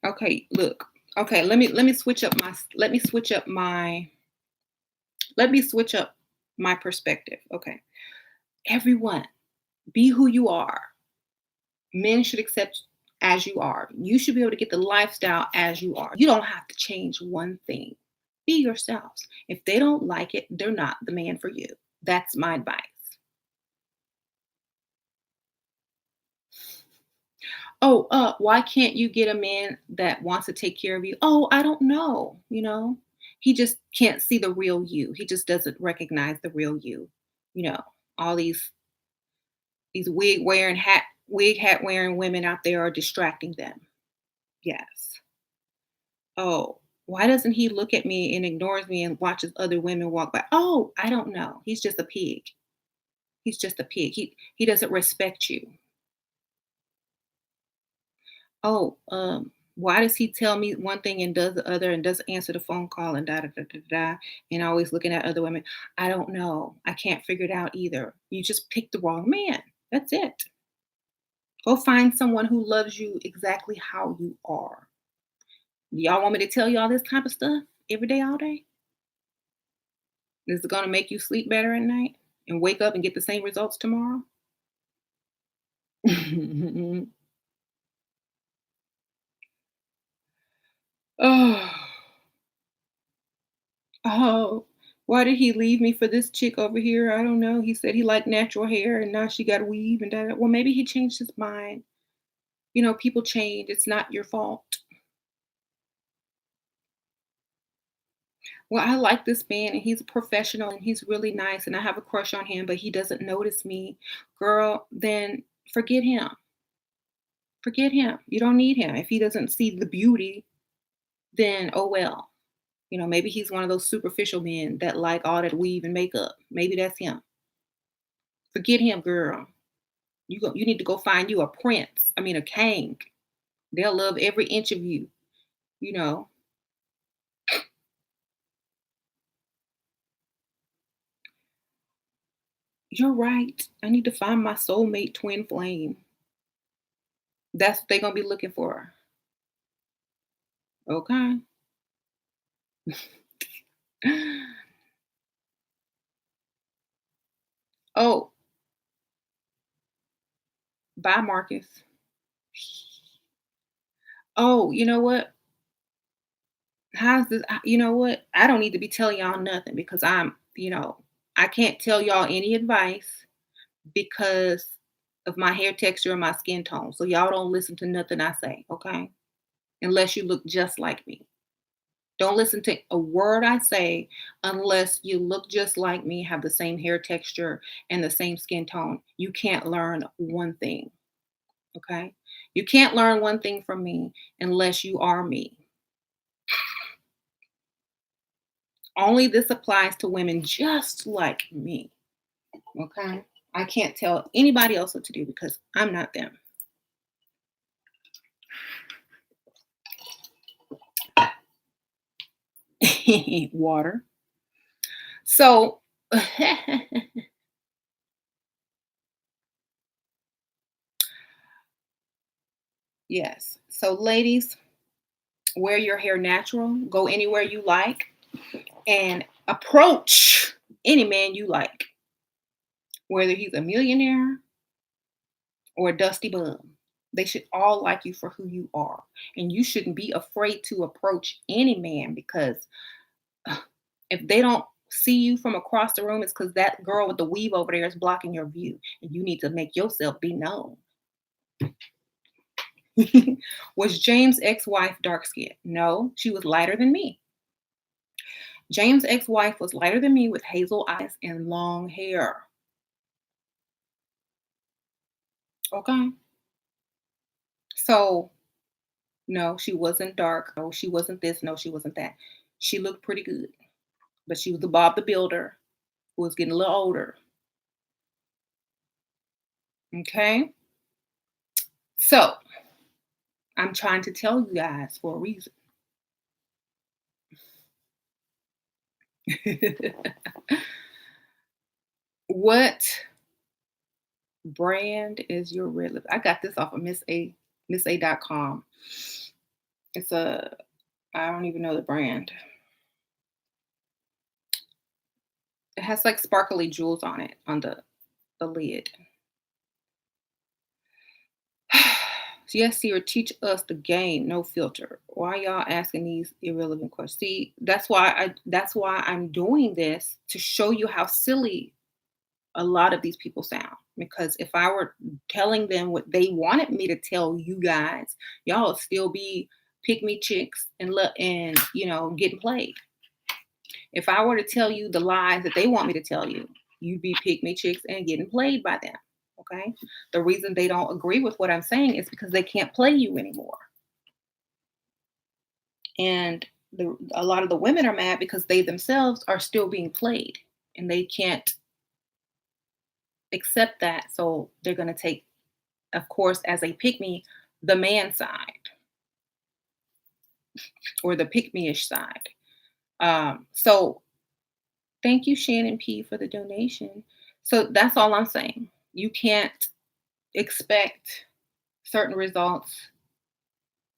Okay, look. Okay, let me switch up my let me switch up my perspective. Okay. Everyone, be who you are. Men should accept as you are. You should be able to get the lifestyle as you are. You don't have to change one thing. Be yourselves. If they don't like it, they're not the man for you. That's my advice. Oh, why can't you get a man that wants to take care of you? Oh, I don't know. He just can't see the real you. He just doesn't recognize the real you. You know, all these wig hat wearing women out there are distracting them. Yes. Oh, why doesn't he look at me and ignores me and watches other women walk by? Oh, I don't know. He's just a pig. He's just a pig. He doesn't respect you. Oh, why does he tell me one thing and does the other and doesn't answer the phone call and da da da da da and always looking at other women? I don't know. I can't figure it out either. You just picked the wrong man. That's it. Go find someone who loves you exactly how you are. Y'all want me to tell you all this type of stuff every day, all day? Is it gonna make you sleep better at night and wake up and get the same results tomorrow? Oh, oh, why did he leave me for this chick over here? I don't know. He said he liked natural hair and now she got weave and that. Well, maybe he changed his mind. People change. It's not your fault. Well, I like this man and he's a professional and he's really nice and I have a crush on him, but he doesn't notice me. Girl, then forget him. Forget him. You don't need him. If he doesn't see the beauty, then oh well. Maybe he's one of those superficial men that like all that weave and makeup. Maybe that's him. Forget him, girl. You need to go find you a prince. I mean a king. They'll love every inch of you, you know. You're right. I need to find my soulmate twin flame. That's what they're gonna be looking for. Okay. Oh, bye, Marcus. Oh, you know what? How's this? You know what? I don't need to be telling y'all nothing because I can't tell y'all any advice because of my hair texture and my skin tone. So y'all don't listen to nothing I say, okay? Unless you look just like me. Don't listen to a word I say unless you look just like me, have the same hair texture and the same skin tone. You can't learn one thing, okay? You can't learn one thing from me unless you are me. Only this applies to women just like me, okay? I can't tell anybody else what to do because I'm not them. Water. So, yes. So, ladies, Wear your hair natural. Go anywhere you like and approach any man you like, whether he's a millionaire or a dusty bum. They should all like you for who you are. And you shouldn't be afraid to approach any man because uh, if they don't see you from across the room, it's because that girl with the weave over there is blocking your view. And you need to make yourself be known. Was James' ex wife dark skinned? No, she was lighter than me. James' ex wife was lighter than me with hazel eyes and long hair. Okay. So, no, she wasn't dark. No, she wasn't this. No, she wasn't that. She looked pretty good, but she was the Bob the Builder who was getting a little older. Okay. So, I'm trying to tell you guys for a reason. What brand is your red lip? I got this off of Miss A.com. It's I don't even know the brand. It has like sparkly jewels on it on the lid. Yes, Sierra, teach us the game, no filter. Why y'all asking these irrelevant questions? See, that's why I'm doing this to show you how silly a lot of these people sound. Because if I were telling them what they wanted me to tell you guys, y'all would still be pick me chicks and getting played. If I were to tell you the lies that they want me to tell you, you'd be pick me chicks and getting played by them. Okay. The reason they don't agree with what I'm saying is because they can't play you anymore. And a lot of the women are mad because they themselves are still being played and they can't accept that. So they're going to take, of course, as a pick me, the man side or the pick me ish side. So thank you, Shannon P, for the donation. So that's all I'm saying. You can't expect certain results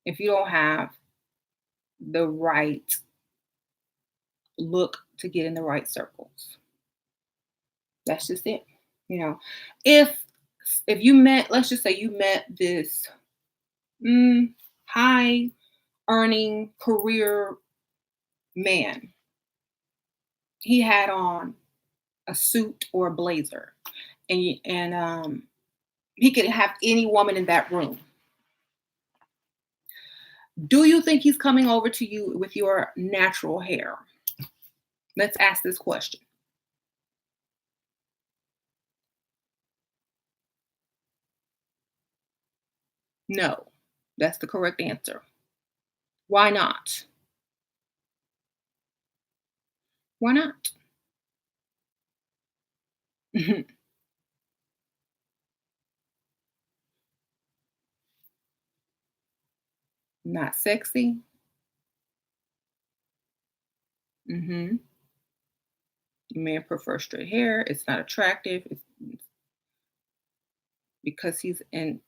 if you don't have the right look to get in the right circles. That's just it. You know, if you met, let's just say you met this high earning career man. He had on a suit or a blazer, and he could have any woman in that room. Do you think he's coming over to you with your natural hair? Let's ask this question. No, that's the correct answer. Why not? Why not? Not sexy. Mm-hmm. Men prefer straight hair. It's not attractive. It's because he's an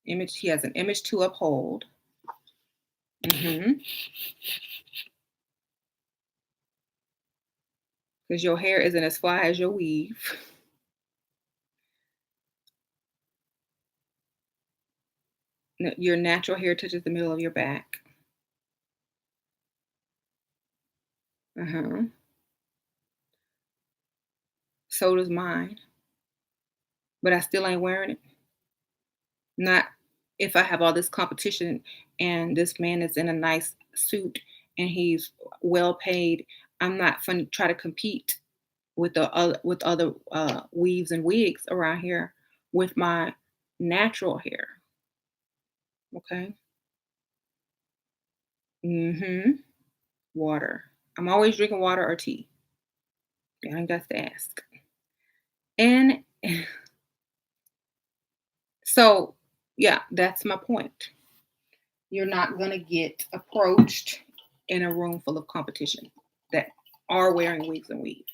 image. He has an image to uphold. Mm-hmm. Because your hair isn't as fly as your weave. Your natural hair touches the middle of your back. Uh-huh. So does mine. But I still ain't wearing it. Not if I have all this competition and this man is in a nice suit and he's well paid. I'm not fun to try to compete with other weaves and wigs around here with my natural hair. Okay. Mm-hmm. Water. I'm always drinking water or tea. I ain't got to ask. And so, yeah, that's my point. You're not going to get approached in a room full of competition that are wearing wigs and weave.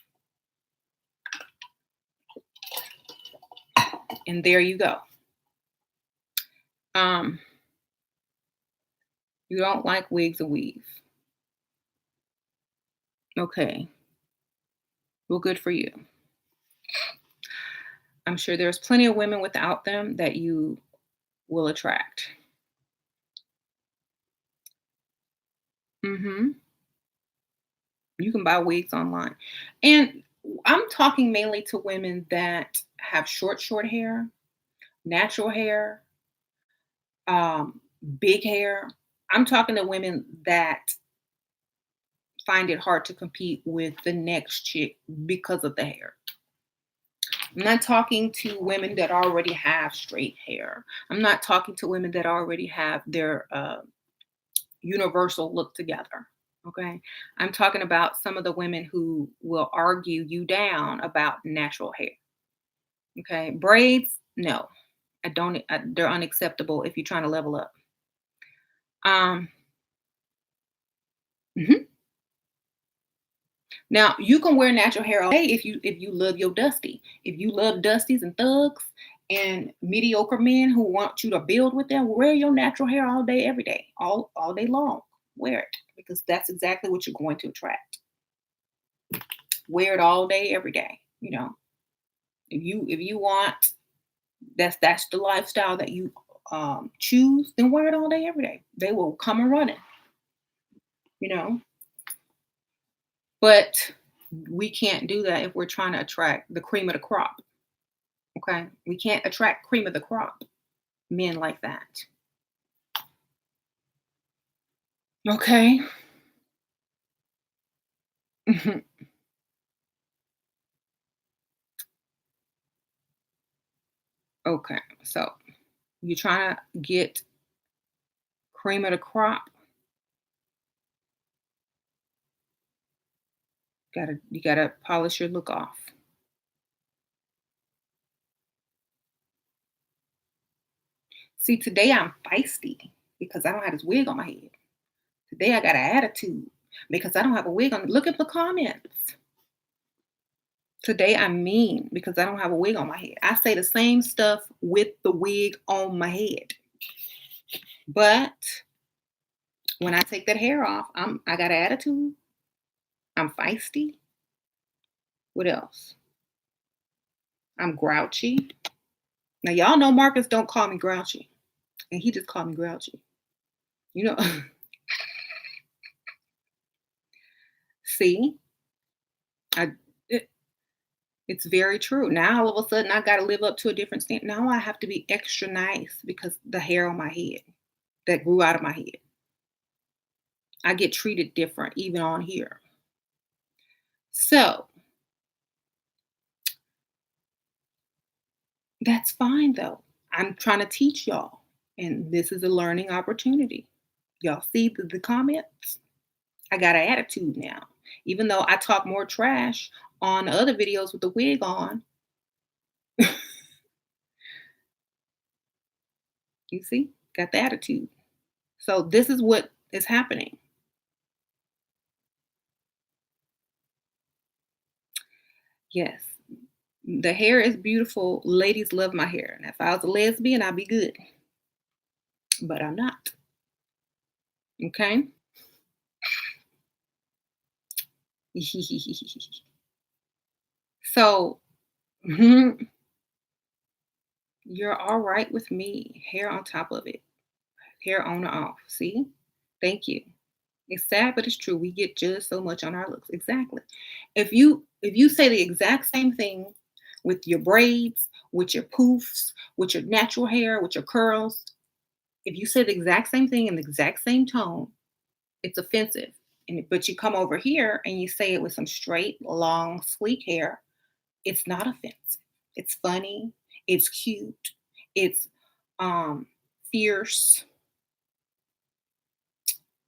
And there you go. Um, You don't like wigs and weave. Okay. Well, good for you. I'm sure there's plenty of women without them that you will attract. Mhm. You can buy wigs online. And I'm talking mainly to women that have short hair, natural hair, um, big hair. I'm talking to women that find it hard to compete with the next chick because of the hair. I'm not talking to women that already have straight hair. I'm not talking to women that already have their universal look together. Okay. I'm talking about some of the women who will argue you down about natural hair. Okay. Braids, no, I don't, they're unacceptable if you're trying to level up. Um, mhm. Now you can wear natural hair all day if you love your dusty. If you love dusties and thugs and mediocre men who want you to build with them, wear your natural hair all day, every day, all day long. Wear it because that's exactly what you're going to attract. Wear it all day, every day. If you want that's the lifestyle that you choose, then wear it all day, every day. They will come and running. You know, but we can't do that if we're trying to attract the cream of the crop. Okay. We can't attract cream of the crop men like that. Okay. Mhm. Okay. So you're trying to get cream of the crop. You gotta polish your look off. See, today I'm feisty because I don't have this wig on my head. Today I got an attitude because I don't have a wig on. Look at the comments. Today I'm mean because I don't have a wig on my head. I say the same stuff with the wig on my head. But when I take that hair off, I got an attitude. I'm feisty. What else? I'm grouchy. Now y'all know Marcus don't call me grouchy, and he just called me grouchy. You know, see, I it, it's very true. Now all of a sudden I got to live up to a different standard. Now I have to be extra nice because the hair on my head that grew out of my head. I get treated different even on here. So that's fine though. I'm trying to teach y'all, and this is a learning opportunity. Y'all see the comments? I got an attitude now. Even though I talk more trash on other videos with the wig on, you see, got the attitude. So this is what is happening. Yes, the hair is beautiful. Ladies love my hair. And if I was a lesbian, I'd be good, but I'm not. Okay. So you're all right with me. Hair on top of it, hair on or off. See? Thank you. It's sad, but it's true. We get judged so much on our looks. Exactly. If you say the exact same thing with your braids, with your poofs, with your natural hair, with your curls, if you say the exact same thing in the exact same tone, it's offensive. But you come over here and you say it with some straight, long, sleek hair, it's not offensive. It's funny. It's cute. It's um fierce.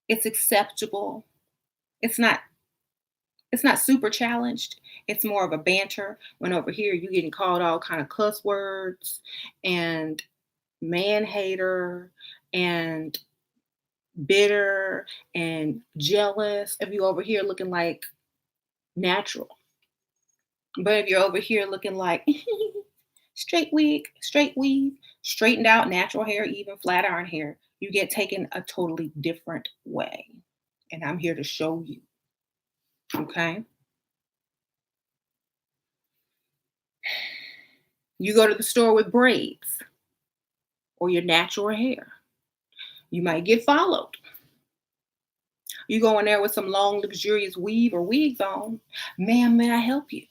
It's acceptable. It's not It's not super challenged. It's more of a banter. When over here you getting called all kind of cuss words and man hater and bitter and jealous. If you over here looking like natural, but if you're over here looking like straight wig, straight weave, straightened out natural hair, even flat iron hair, you get taken a totally different way. And I'm here to show you. Okay. You go to the store with braids or your natural hair. You might get followed. You go in there with some long, luxurious weave or wigs on. Ma'am, may I help you?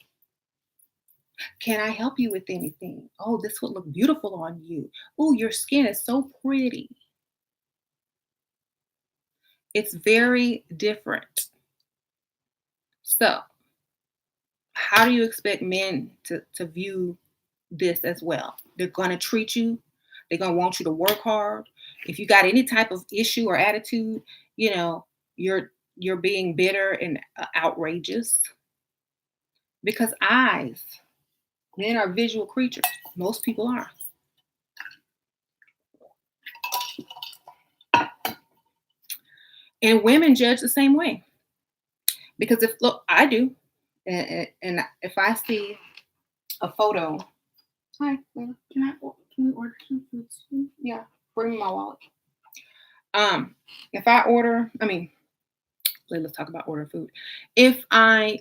Can I help you with anything? Oh, this would look beautiful on you. Oh, your skin is so pretty. It's very different. So, how do you expect men to view this as well? They're going to treat you, they're going to want you to work hard. If you got any type of issue or attitude, you know, you're being bitter and outrageous because eyes, men are visual creatures. Most people are. And women judge the same way. Because if look, I do. And if I see a photo, hi, can we order some food soon? Yeah, bring me my wallet. If I order, I mean, let's talk about ordering food. If I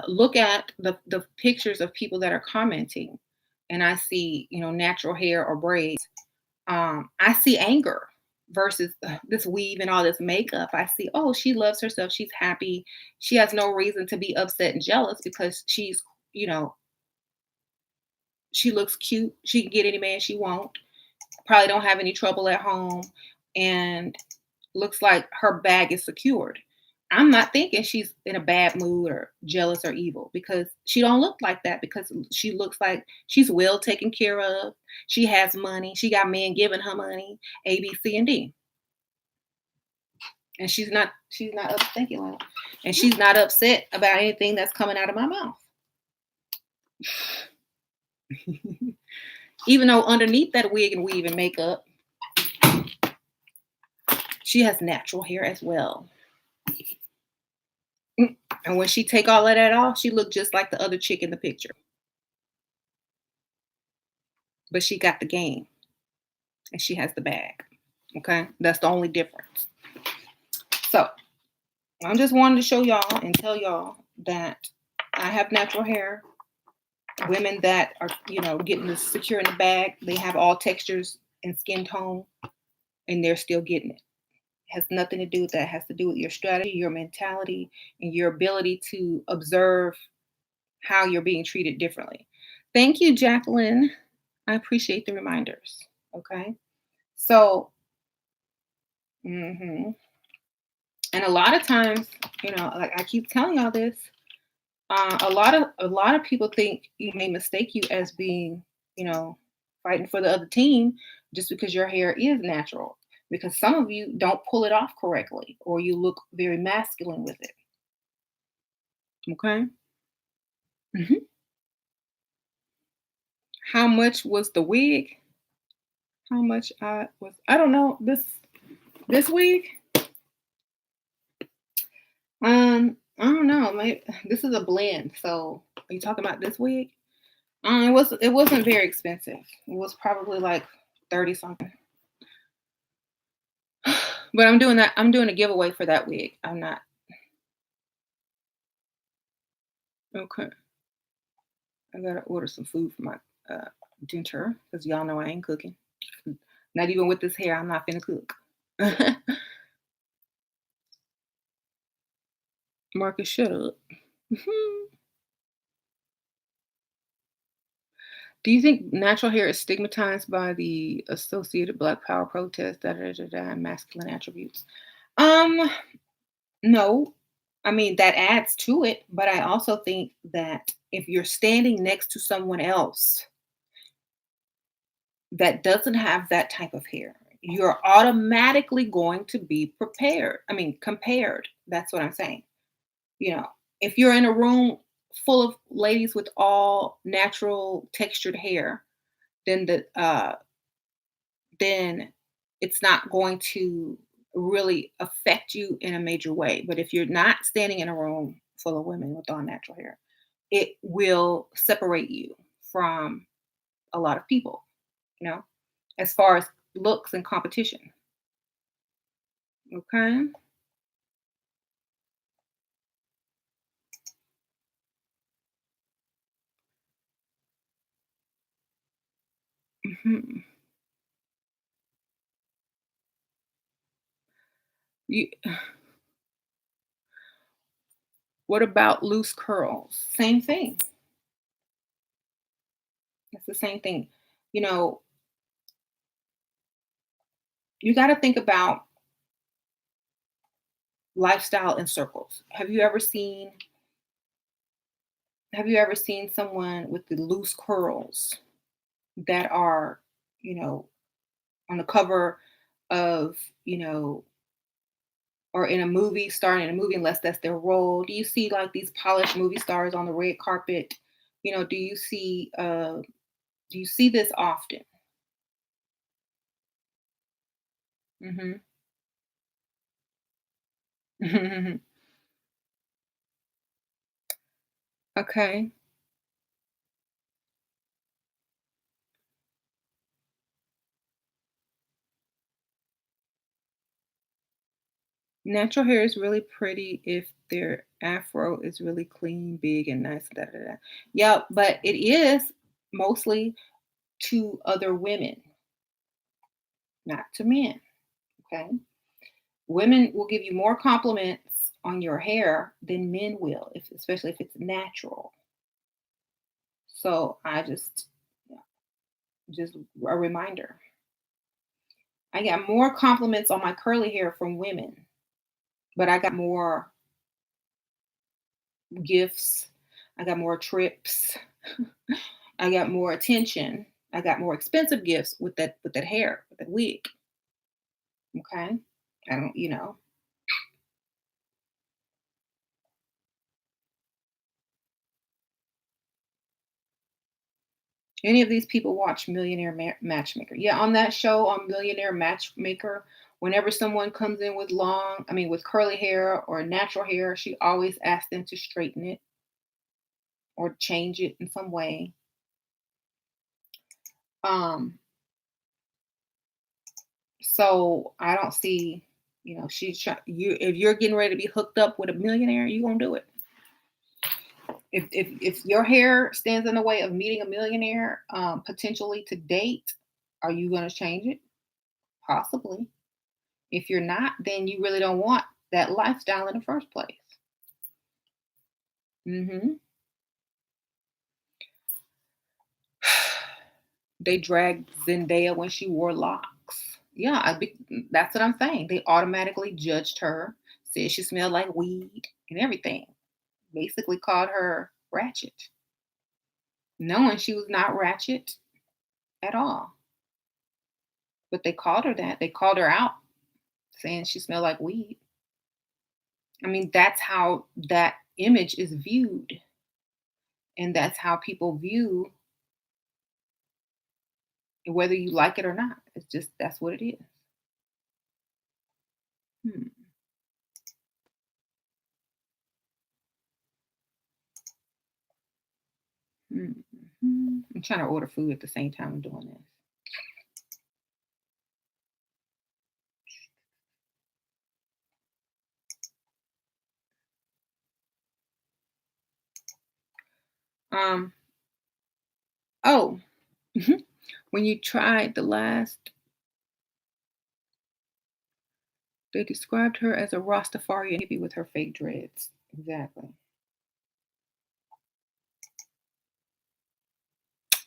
look at the pictures of people that are commenting, and I see natural hair or braids, I see anger versus this weave and all this makeup. I see, oh, she loves herself. She's happy. She has no reason to be upset and jealous because you know, she looks cute. She can get any man she wants. Probably don't have any trouble at home, and looks like her bag is secured. I'm not thinking she's in a bad mood or jealous or evil because she don't look like that because she looks like she's well taken care of. She has money. She got men giving her money, A, B, C, and D. And she's not up thinking like, and she's not upset about anything that's coming out of my mouth. Even though underneath that wig and weave and makeup, she has natural hair as well. And when she take all of that off, she looked just like the other chick in the picture. But she got the game and she has the bag. Okay. That's the only difference. So I just wanted to show y'all and tell y'all that I have natural hair. Women that are, getting this secure in the bag, they have all textures and skin tone and they're still getting it. Has nothing to do with that. It has to do with your strategy, your mentality, and your ability to observe how you're being treated differently. Thank you, Jacqueline. I appreciate the reminders. Okay. So, mhm. And a lot of times, like I keep telling y'all this, a lot of people think you may mistake you as being, fighting for the other team just because your hair is natural. Because some of you don't pull it off correctly, or you look very masculine with it. Okay. hmm How much was the wig? How much I was? I don't know. This wig. I don't know. Maybe this is a blend. So, are you talking about this wig? It wasn't very expensive. It was probably like 30 something. But I'm doing that. I'm doing a giveaway for that wig. I'm not okay. I gotta order some food for my dinner because y'all know I ain't cooking. Not even with this hair. I'm not finna cook. Marcus, shut up. Do you think natural hair is stigmatized by the associated Black Power protests, and masculine attributes? Um, no. I mean, that adds to it, but I also think that if you're standing next to someone else that doesn't have that type of hair, you're automatically going to be prepared. I mean, compared. That's what I'm saying. You know, if you're in a room full of ladies with all natural textured hair, then then it's not going to really affect you in a major way. But if you're not standing in a room full of women with all natural hair, it will separate you from a lot of people, you know, as far as looks and competition. Okay. Mhm. You, what about loose curls? Same thing. It's the same thing. You know, you got to think about lifestyle in circles. Have you ever seen someone with the loose curls that are, you know, on the cover of, you know, or in a movie, starring in a movie, unless that's their role? Do you see like these polished movie stars on the red carpet? Do you see this often? Mhm. Okay. Natural hair is really pretty if their afro is really clean, big, and nice. Da, da, da. Yeah, but it is mostly to other women, not to men. Okay. Women will give you more compliments on your hair than men will, especially if it's natural. So just a reminder. I got more compliments on my curly hair from women, but I got more gifts. I got more trips. I got more attention. I got more expensive gifts with that hair, with that wig. Okay. I don't. Any of these people watch Millionaire Matchmaker? Yeah, on that show on Millionaire Matchmaker, whenever someone comes in with with curly hair or natural hair, she always asks them to straighten it or change it in some way. Um, so I don't see, you if you're getting ready to be hooked up with a millionaire, you gonna do it. If your hair stands in the way of meeting a millionaire, potentially to date, are you gonna change it? Possibly. If you're not, then you really don't want that lifestyle in the first place. Mhm. They dragged Zendaya when she wore locks. Yeah, that's what I'm saying. They automatically judged her, said she smelled like weed and everything. Basically called her ratchet, knowing she was not ratchet at all. But they called her that. They called her out, saying she smelled like weed. I mean, that's how that image is viewed, and that's how people view whether you like it or not. It's just that's what it is. Hmm. Mhm. I'm trying to order food at the same time I'm doing this. Um. Oh, when you tried the last, they described her as a Rastafarian hippie with her fake dreads. Exactly.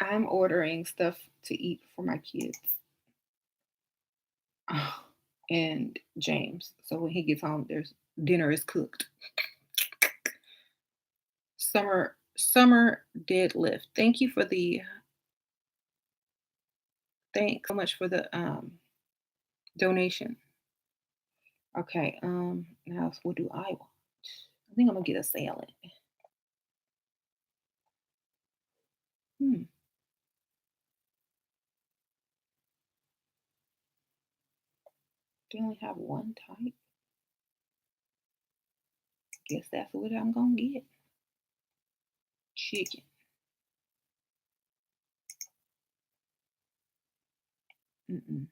I'm ordering stuff to eat for my kids and James. So when he gets home, there's dinner is cooked. Summer deadlift. Thanks so much for the donation. Okay. Now what do I want? I think I'm gonna get a salad. Hmm. They only have one type. Guess that's what I'm gonna get. Chicken. Mm-mm.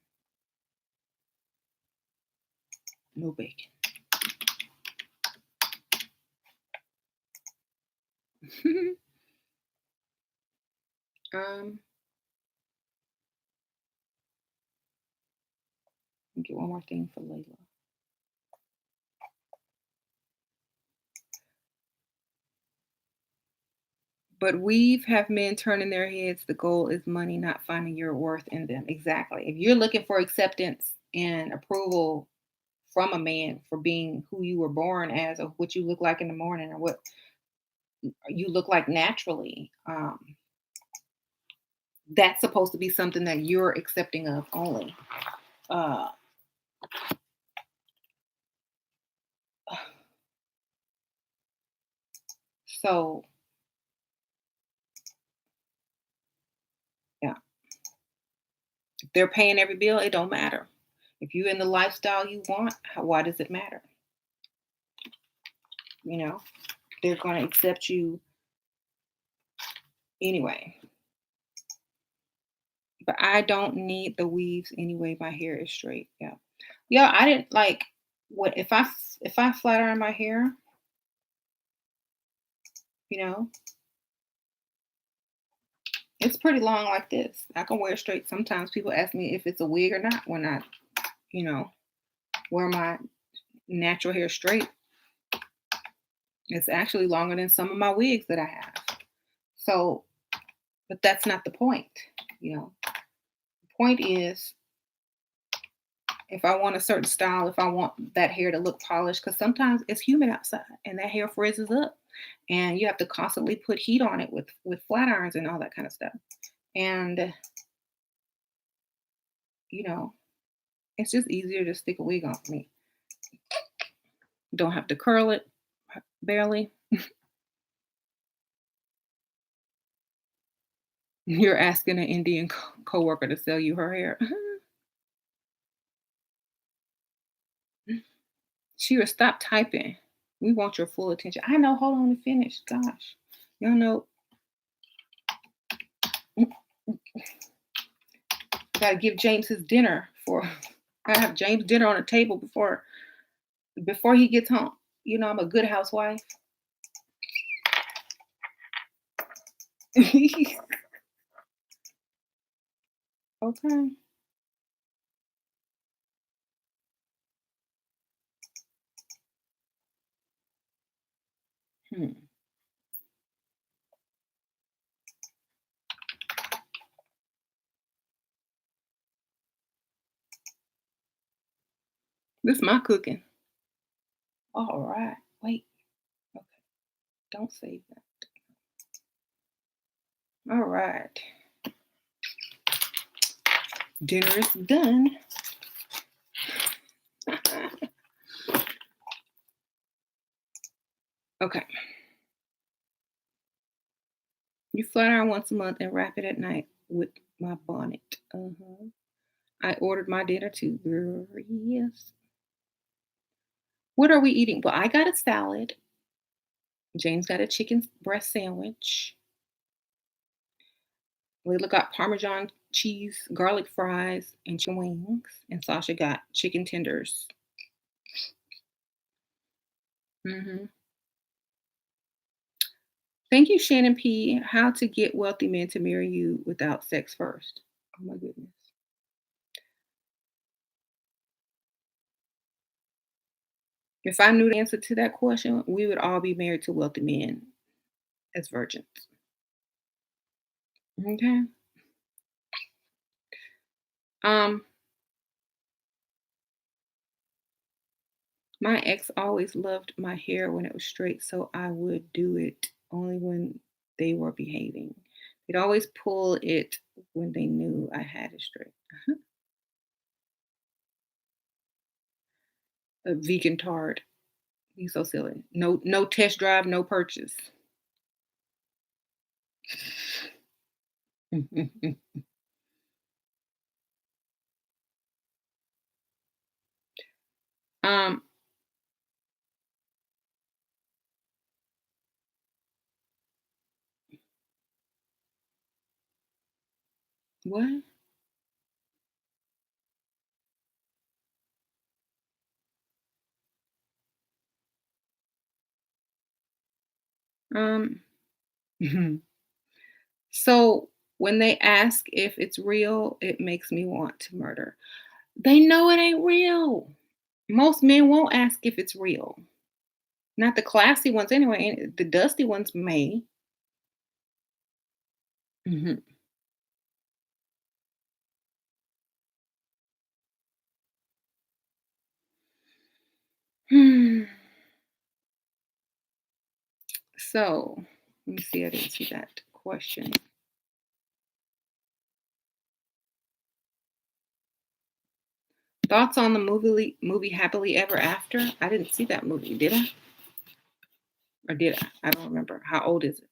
No bacon. um, get one more thing for Layla. But we've have men turning their heads. The goal is money, not finding your worth in them. Exactly. If you're looking for acceptance and approval from a man for being who you were born as, or what you look like in the morning, or what you look like naturally, that's supposed to be something that you're accepting of only. Uh, so yeah, if they're paying every bill, it don't matter. If you're in the lifestyle you want, why does it matter? You know, they're going to accept you anyway. But I don't need the weaves anyway. My hair is straight. Yeah, yeah. I didn't like what if I flat iron my hair. You know, it's pretty long like this. I can wear it straight. Sometimes people ask me if it's a wig or not when I, you know, wear my natural hair straight. It's actually longer than some of my wigs that I have. So, but that's not the point. You know, the point is if I want a certain style, if I want that hair to look polished, because sometimes it's humid outside and that hair frizzes up, and you have to constantly put heat on it with flat irons and all that kind of stuff. And you know, it's just easier to stick a wig on for me. Don't have to curl it barely. You're asking an Indian coworker to sell you her hair. She would stop typing. We want your full attention. I know. Hold on to finish. Gosh, y'all know. Got to give James his dinner for. I have James dinner on the table before he gets home. You know, I'm a good housewife. Okay. Hmm. This is my cooking. All right. Wait. Okay. Don't save that. All right. Dinner is done. Okay. You flat iron once a month and wrap it at night with my bonnet. Uh-huh. I ordered my dinner too, girl. Yes. What are we eating? Well, I got a salad. James got a chicken breast sandwich. Layla got Parmesan cheese, garlic fries, and chicken wings. And Sasha got chicken tenders. Hmm. Thank you, Shannon P. How to get wealthy men to marry you without sex first. Oh my goodness. If I knew the answer to that question, we would all be married to wealthy men as virgins. Okay. Um, my ex always loved my hair when it was straight, so I would do it only when they were behaving. They'd always pull it when they knew I had it straight. A vegan tard. He's so silly. No, no test drive, no purchase. um, what? Um, so when they ask if it's real, it makes me want to murder. They know it ain't real. Most men won't ask if it's real. Not the classy ones anyway. The dusty ones may. Mhm. Hmm. So let me see. I didn't see that question. Thoughts on the movie Happily Ever After? I didn't see that movie. Did I? Or did I? I don't remember. How old is it?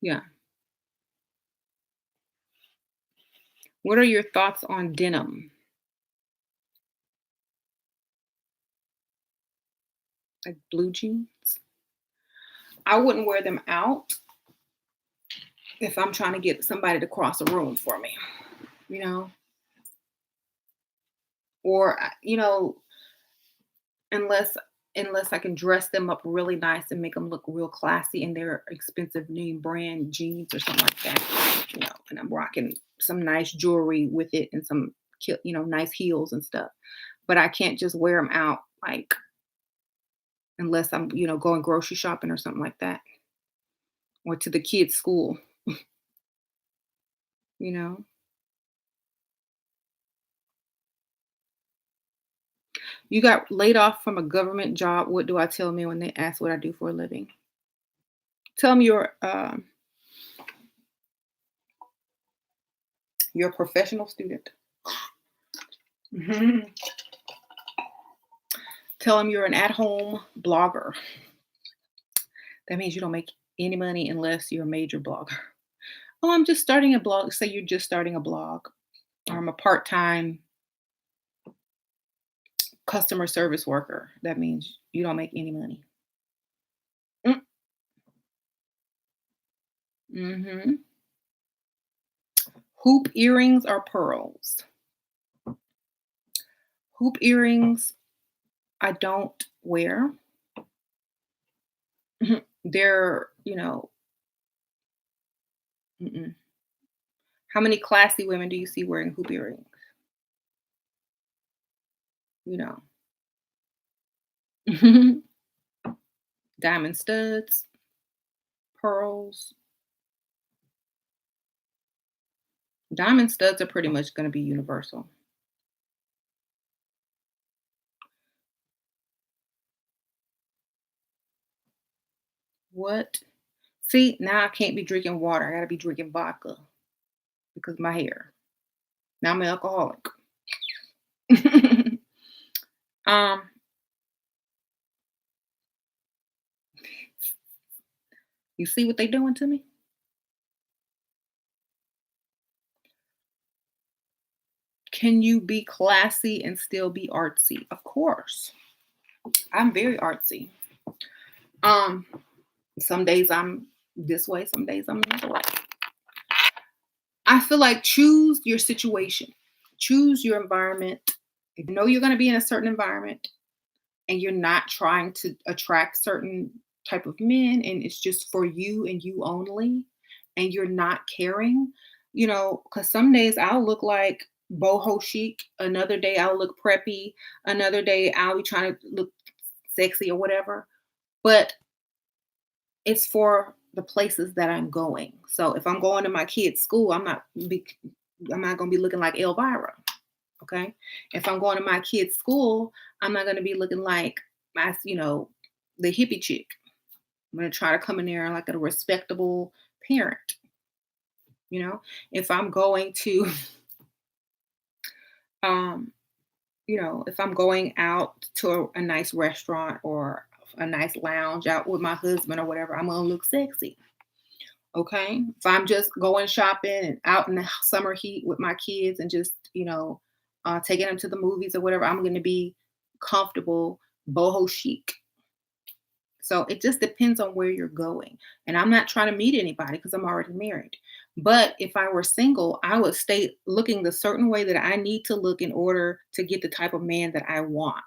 Yeah. What are your thoughts on denim? Like blue jeans? I wouldn't wear them out if I'm trying to get somebody to cross a room for me, you know? Or unless I can dress them up really nice and make them look real classy in their expensive name brand jeans or something like that, and I'm rocking some nice jewelry with it and some nice heels and stuff. But I can't just wear them out like unless I'm, going grocery shopping or something like that or to the kids' school, you know. You got laid off from a government job. What do I tell men when they ask what I do for a living? Tell them you're a professional student. Mhm. Tell them you're an at-home blogger. That means you don't make any money unless you're a major blogger. Oh, I'm just starting a blog. Say you're just starting a blog, or I'm a part-time customer service worker. That means you don't make any money. Mm-hmm. Hoop earrings or pearls? Hoop earrings, I don't wear. They're, mm-mm. How many classy women do you see wearing hoop earrings? You know, diamond studs, pearls. Diamond studs are pretty much going to be universal. What? See, now I can't be drinking water. I got to be drinking vodka because of my hair. Now I'm an alcoholic. um, you see what they doing to me? Can you be classy and still be artsy? Of course. I'm very artsy. Um, some days I'm this way, some days I'm another way. I feel like choose your situation, choose your environment. If you know you're going to be in a certain environment and you're not trying to attract certain type of men and it's just for you and you only and you're not caring, because some days I'll look like boho chic, another day I'll look preppy, another day I'll be trying to look sexy or whatever. But it's for the places that I'm going. So if I'm going to my kid's school, I'm not going to be looking like Elvira. Okay. If I'm going to my kid's school, I'm not going to be looking like the hippie chick. I'm going to try to come in there like a respectable parent. If I'm going to, um, if I'm going out to a nice restaurant or a nice lounge out with my husband or whatever, I'm going to look sexy. Okay. If I'm just going shopping and out in the summer heat with my kids and just, taking them to the movies or whatever, I'm going to be comfortable, boho chic. So it just depends on where you're going. And I'm not trying to meet anybody because I'm already married. But if I were single, I would stay looking the certain way that I need to look in order to get the type of man that I want.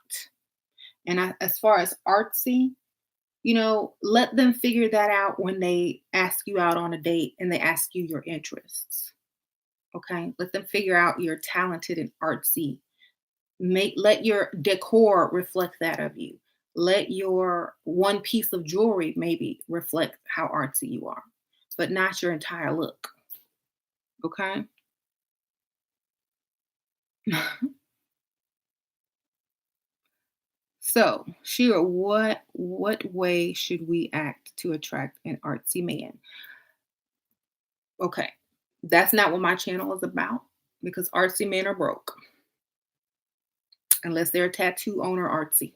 And as far as artsy, let them figure that out when they ask you out on a date and they ask you your interests. Okay. Let them figure out you're talented and artsy. Let your decor reflect that of you. Let your one piece of jewelry maybe reflect how artsy you are, but not your entire look. Okay. So, Shira, what way should we act to attract an artsy man? Okay, that's not what my channel is about because artsy men are broke unless they're a tattoo owner artsy.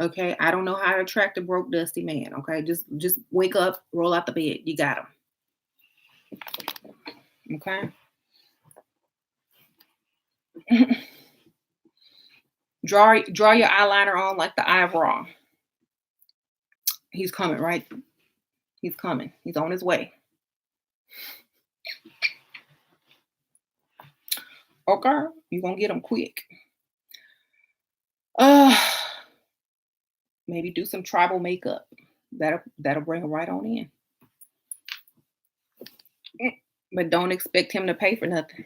Okay, I don't know how to attract a broke dusty man. Okay, just wake up, roll out the bed, you got him. Okay, draw your eyeliner on like the eye of Ra. He's coming, right? He's coming. He's on his way. Okay, you gonna get him quick. Uh, maybe do some tribal makeup. That'll bring him right on in. But don't expect him to pay for nothing.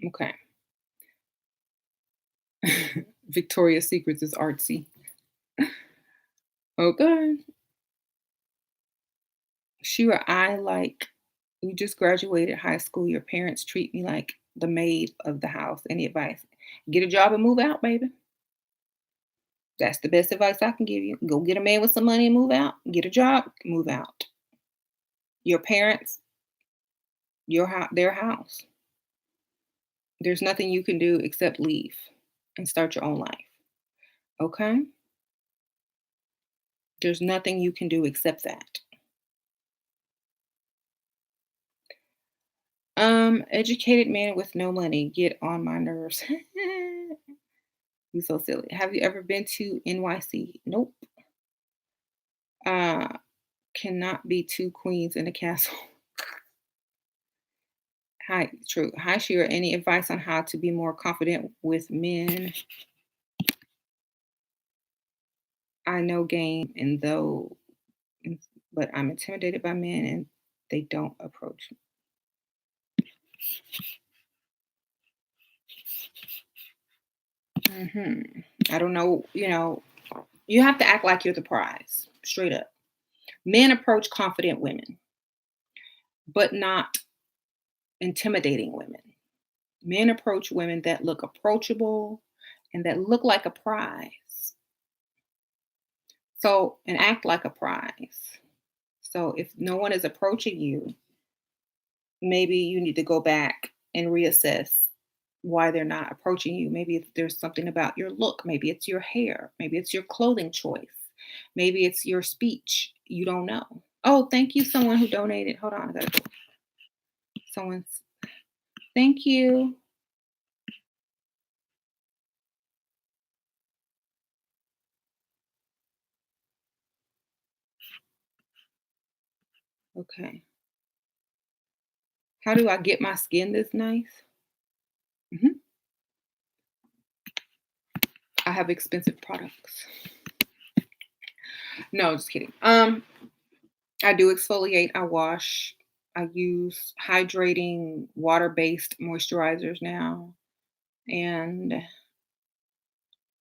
Okay. Victoria's Secrets is artsy. Okay. Shira, I like you just graduated high school. Your parents treat me like the maid of the house. Any advice? Get a job and move out, baby. That's the best advice I can give you. Go get a man with some money and move out. Get a job, move out. Your parents, your house, their house. There's nothing you can do except leave and start your own life. Okay? There's nothing you can do except that. Educated man with no money get on my nerves. You so silly. Have you ever been to NYC? Nope. Uh, cannot be two queens in a castle. Hi, true. Hi, Shira. Any advice on how to be more confident with men? I know game, and but I'm intimidated by men, and they don't approach me. I don't know. You have to act like you're the prize, straight up. Men approach confident women, but not intimidating women. Men approach women that look approachable and that look like a prize. So, and act like a prize. So, if no one is approaching you, maybe you need to go back and reassess why they're not approaching you. Maybe there's something about your look. Maybe it's your hair. Maybe it's your clothing choice. Maybe it's your speech. You don't know. Oh, thank you, someone who donated. Hold on, I gotta go. Someone's. Thank you. Okay. How do I get my skin this nice? Mhm. I have expensive products. No, just kidding. I do exfoliate. I wash. I use hydrating water-based moisturizers now, and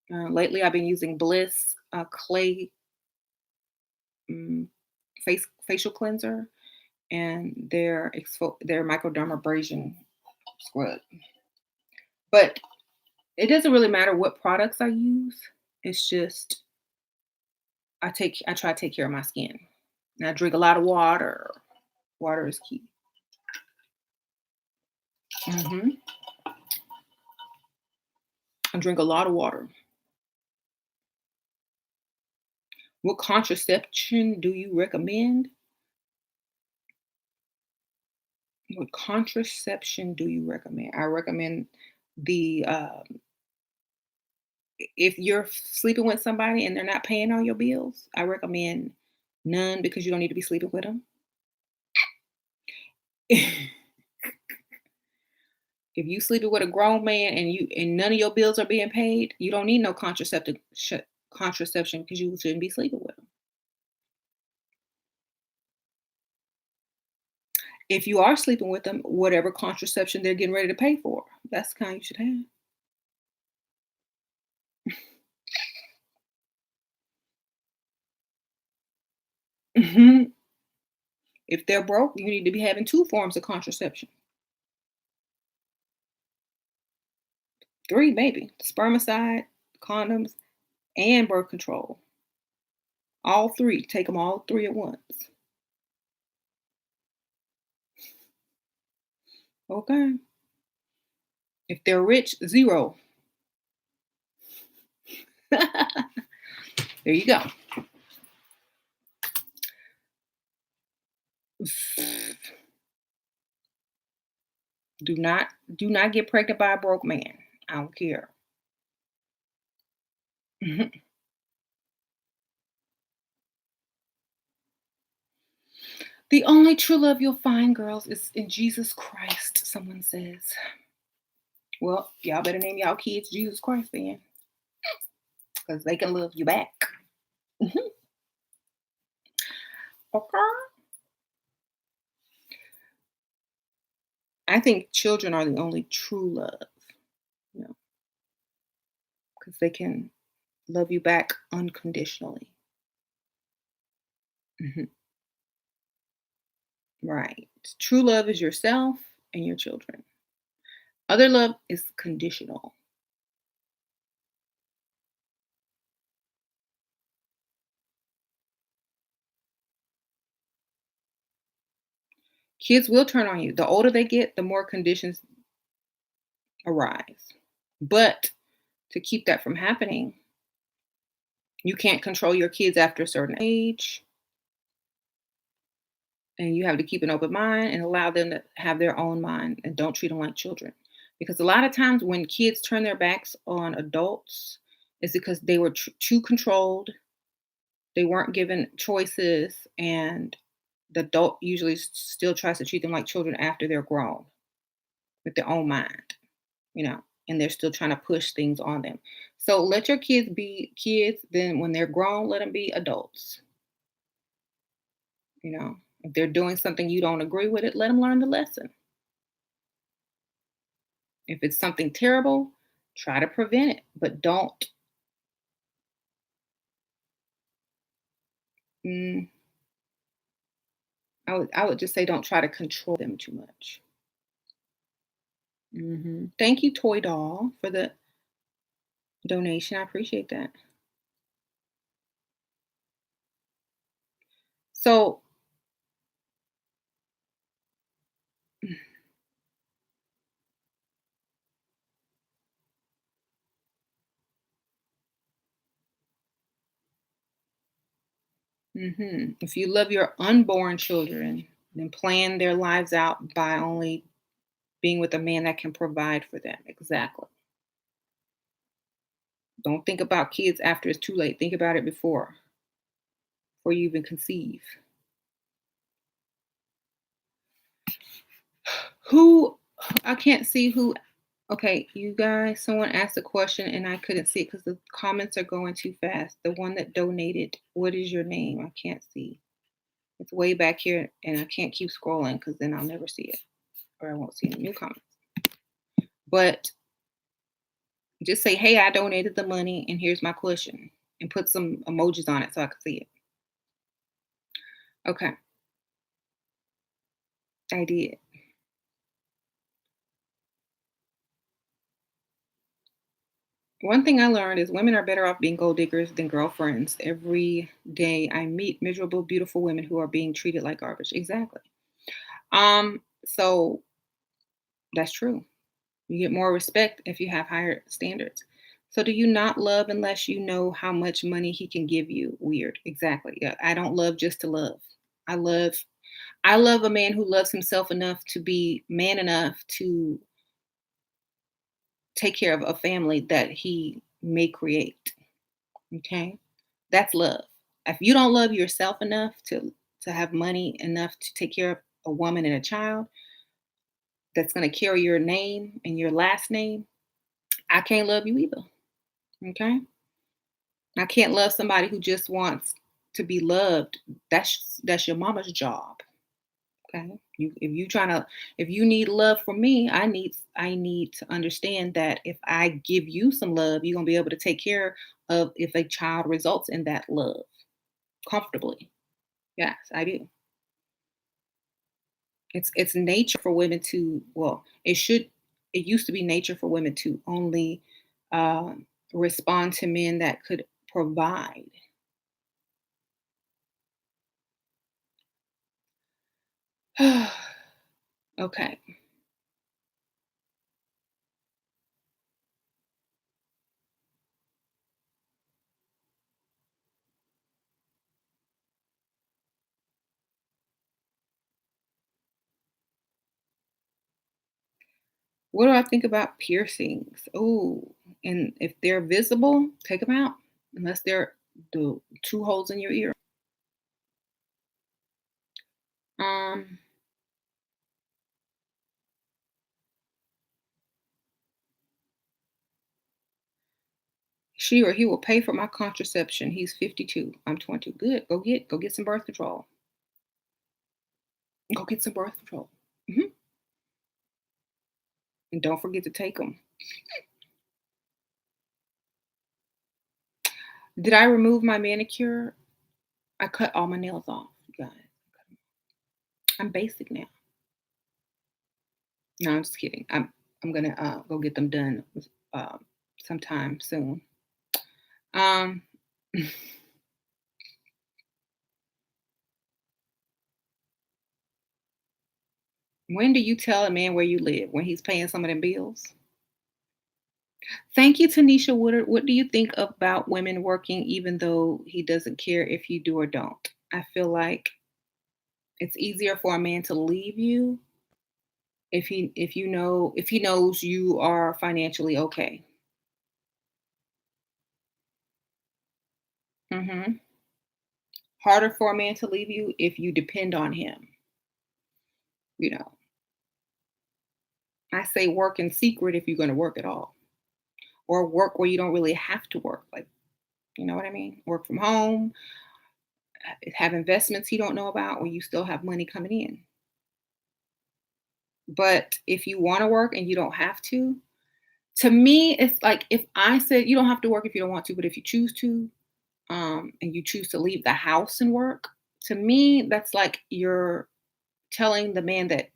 lately I've been using Bliss clay facial cleanser and their microdermabrasion scrub. But it doesn't really matter what products I use. It's just I try to take care of my skin. And I drink a lot of water. Water is key. hmm I drink a lot of water. What contraception do you recommend? What contraception do you recommend? I recommend the If you're sleeping with somebody and they're not paying all your bills, I recommend none because you don't need to be sleeping with them. If you sleeping with a grown man and none of your bills are being paid, you don't need no contraception because you shouldn't be sleeping with them. If you are sleeping with them, whatever contraception they're getting ready to pay for, that's the kind you should have. Mhm. If they're broke, you need to be having 2 forms of contraception. 3 maybe. Spermicide, condoms, and birth control. All 3. Take them all 3 at once. Okay. If they're rich, 0. There you go. Do not get pregnant by a broke man. I don't care. Mhm. The only true love you'll find, girls, is in Jesus Christ, someone says. Well, y'all better name y'all kids Jesus Christ then, because they can love you back. Mhm. Okay. I think children are the only true love, you know, because they can love you back unconditionally. Mhm. Right. True love is yourself and your children. Other love is conditional. Kids will turn on you. The older they get, the more conditions arise. But to keep that from happening, you can't control your kids after a certain age, and you have to keep an open mind and allow them to have their own mind and don't treat them like children. Because a lot of times when kids turn their backs on adults, it's because they were too controlled, they weren't given choices, and the adult usually still tries to treat them like children after they're grown with their own mind, and they're still trying to push things on them. So let your kids be kids. Then when they're grown, let them be adults. If they're doing something you don't agree with it, let them learn the lesson. If it's something terrible, try to prevent it, but don't. Mm, I would just say don't try to control them too much. Thank you, Toy Doll, for the donation. I appreciate that. So, if you love your unborn children, then plan their lives out by only being with a man that can provide for them. Exactly. Don't think about kids after it's too late. Think about it before you even conceive. Who I can't see who. Okay, you guys, someone asked a question and I couldn't see it because the comments are going too fast. The one that donated, what is your name? I can't see. It's way back here and I can't keep scrolling because then I'll never see it or I won't see any new comments. But just say, hey, I donated the money and here's my question and put some emojis on it so I can see it. Okay, I did. One thing I learned is women are better off being gold diggers than girlfriends. Every day I meet miserable, beautiful women who are being treated like garbage. Exactly. So that's true. You get more respect if you have higher standards. So do you not love unless you know how much money he can give you? Weird. Exactly. Yeah. I don't love just to love. I love I love a man who loves himself enough to be man enough to take care of a family that he may create. Okay? That's love. If you don't love yourself enough to have money enough to take care of a woman and a child that's going to carry your name and your last name, I can't love you either. Okay? I can't love somebody who just wants to be loved. That's your mama's job. Okay? If you need love from me, I need to understand that if I give you some love, you're gonna be able to take care of if a child results in that love comfortably. Yes, I do. It's nature for women to, well, it used to be nature for women to only respond to men that could provide. Okay. What do I think about piercings? Oh, and if they're visible, take them out unless they're the two holes in your ear. Um, she or he will pay for my contraception. He's 52. I'm 20. Good. Go get some birth control. Go get some birth control. Mhm. And don't forget to take them. Did I remove my manicure? I cut all my nails off, you guys. I'm basic now. No, I'm just kidding. I'm gonna go get them done uh, sometime soon. Um, when do you tell a man where you live? When he's paying some of them bills? Thank you, Tanisha Woodard. What do you think about women working even though he doesn't care if you do or don't? I feel like it's easier for a man to leave you if he knows you are financially okay. Hmm. Harder for a man to leave you if you depend on him. You know, I say work in secret if you're going to work at all, or work where you don't really have to work. Like, you know what I mean? Work from home, have investments he don't know about, where you still have money coming in. But if you want to work and you don't have to me, it's like if I said you don't have to work if you don't want to, but if you choose to, and you choose to leave the house and work, to me, that's like you're telling the man that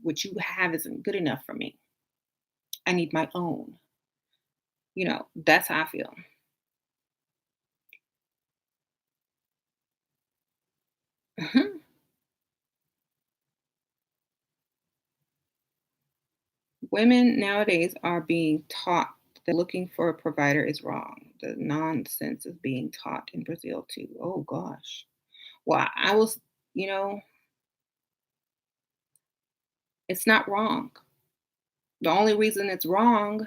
what you have isn't good enough for me. I need my own. That's how I feel. Women nowadays are being taught that looking for a provider is wrong. The nonsense is being taught in Brazil too. Oh gosh. Well, I was, you know, it's not wrong. The only reason it's wrong,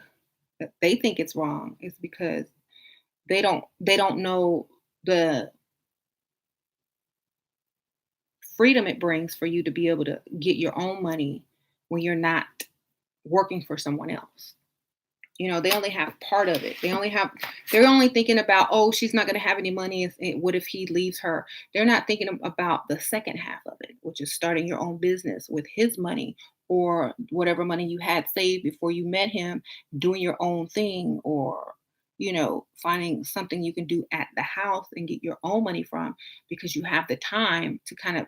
that they think it's wrong, is because they don't know the freedom it brings for you to be able to get your own money when you're not working for someone else. They only have part of it. They're only thinking about, oh, she's not going to have any money. What if he leaves her? They're not thinking about the second half of it, which is starting your own business with his money or whatever money you had saved before you met him, doing your own thing, or, finding something you can do at the house and get your own money from because you have the time to kind of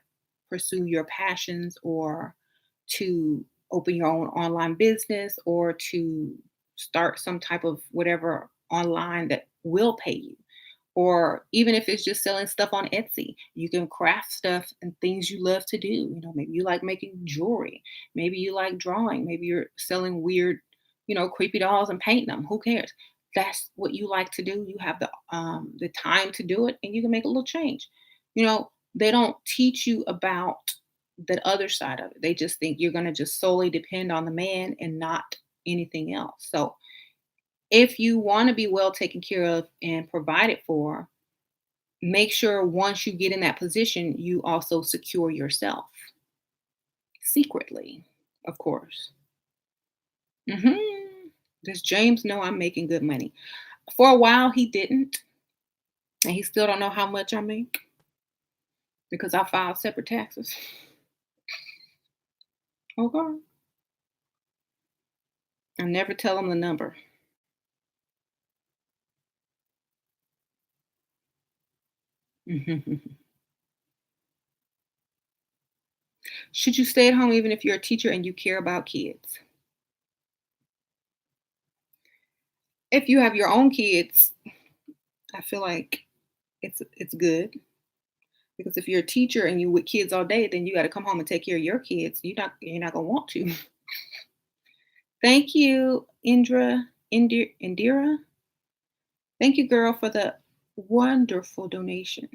pursue your passions, or to open your own online business, or to start some type of whatever online that will pay you. Or even if it's just selling stuff on Etsy, you can craft stuff and things you love to do. Maybe you like making jewelry, maybe you like drawing, maybe you're selling weird, creepy dolls and painting them. Who cares? That's what you like to do. You have the time to do it, and you can make a little change. They don't teach you about the other side of it. They just think you're going to just solely depend on the man and not anything else. So If you want to be well taken care of and provided for, make sure once you get in that position, you also secure yourself secretly, of course. hmm Does James know I'm making good money? For a while, he didn't, and he still don't know how much I make because I file separate taxes. Okay, I never tell him the number. Should you stay at home even if you're a teacher and you care about kids? If you have your own kids, I feel like it's good because if you're a teacher and you with kids all day, then you got to come home and take care of your kids. You're not gonna want to. Thank you, Indira. Thank you, girl, for the wonderful donation.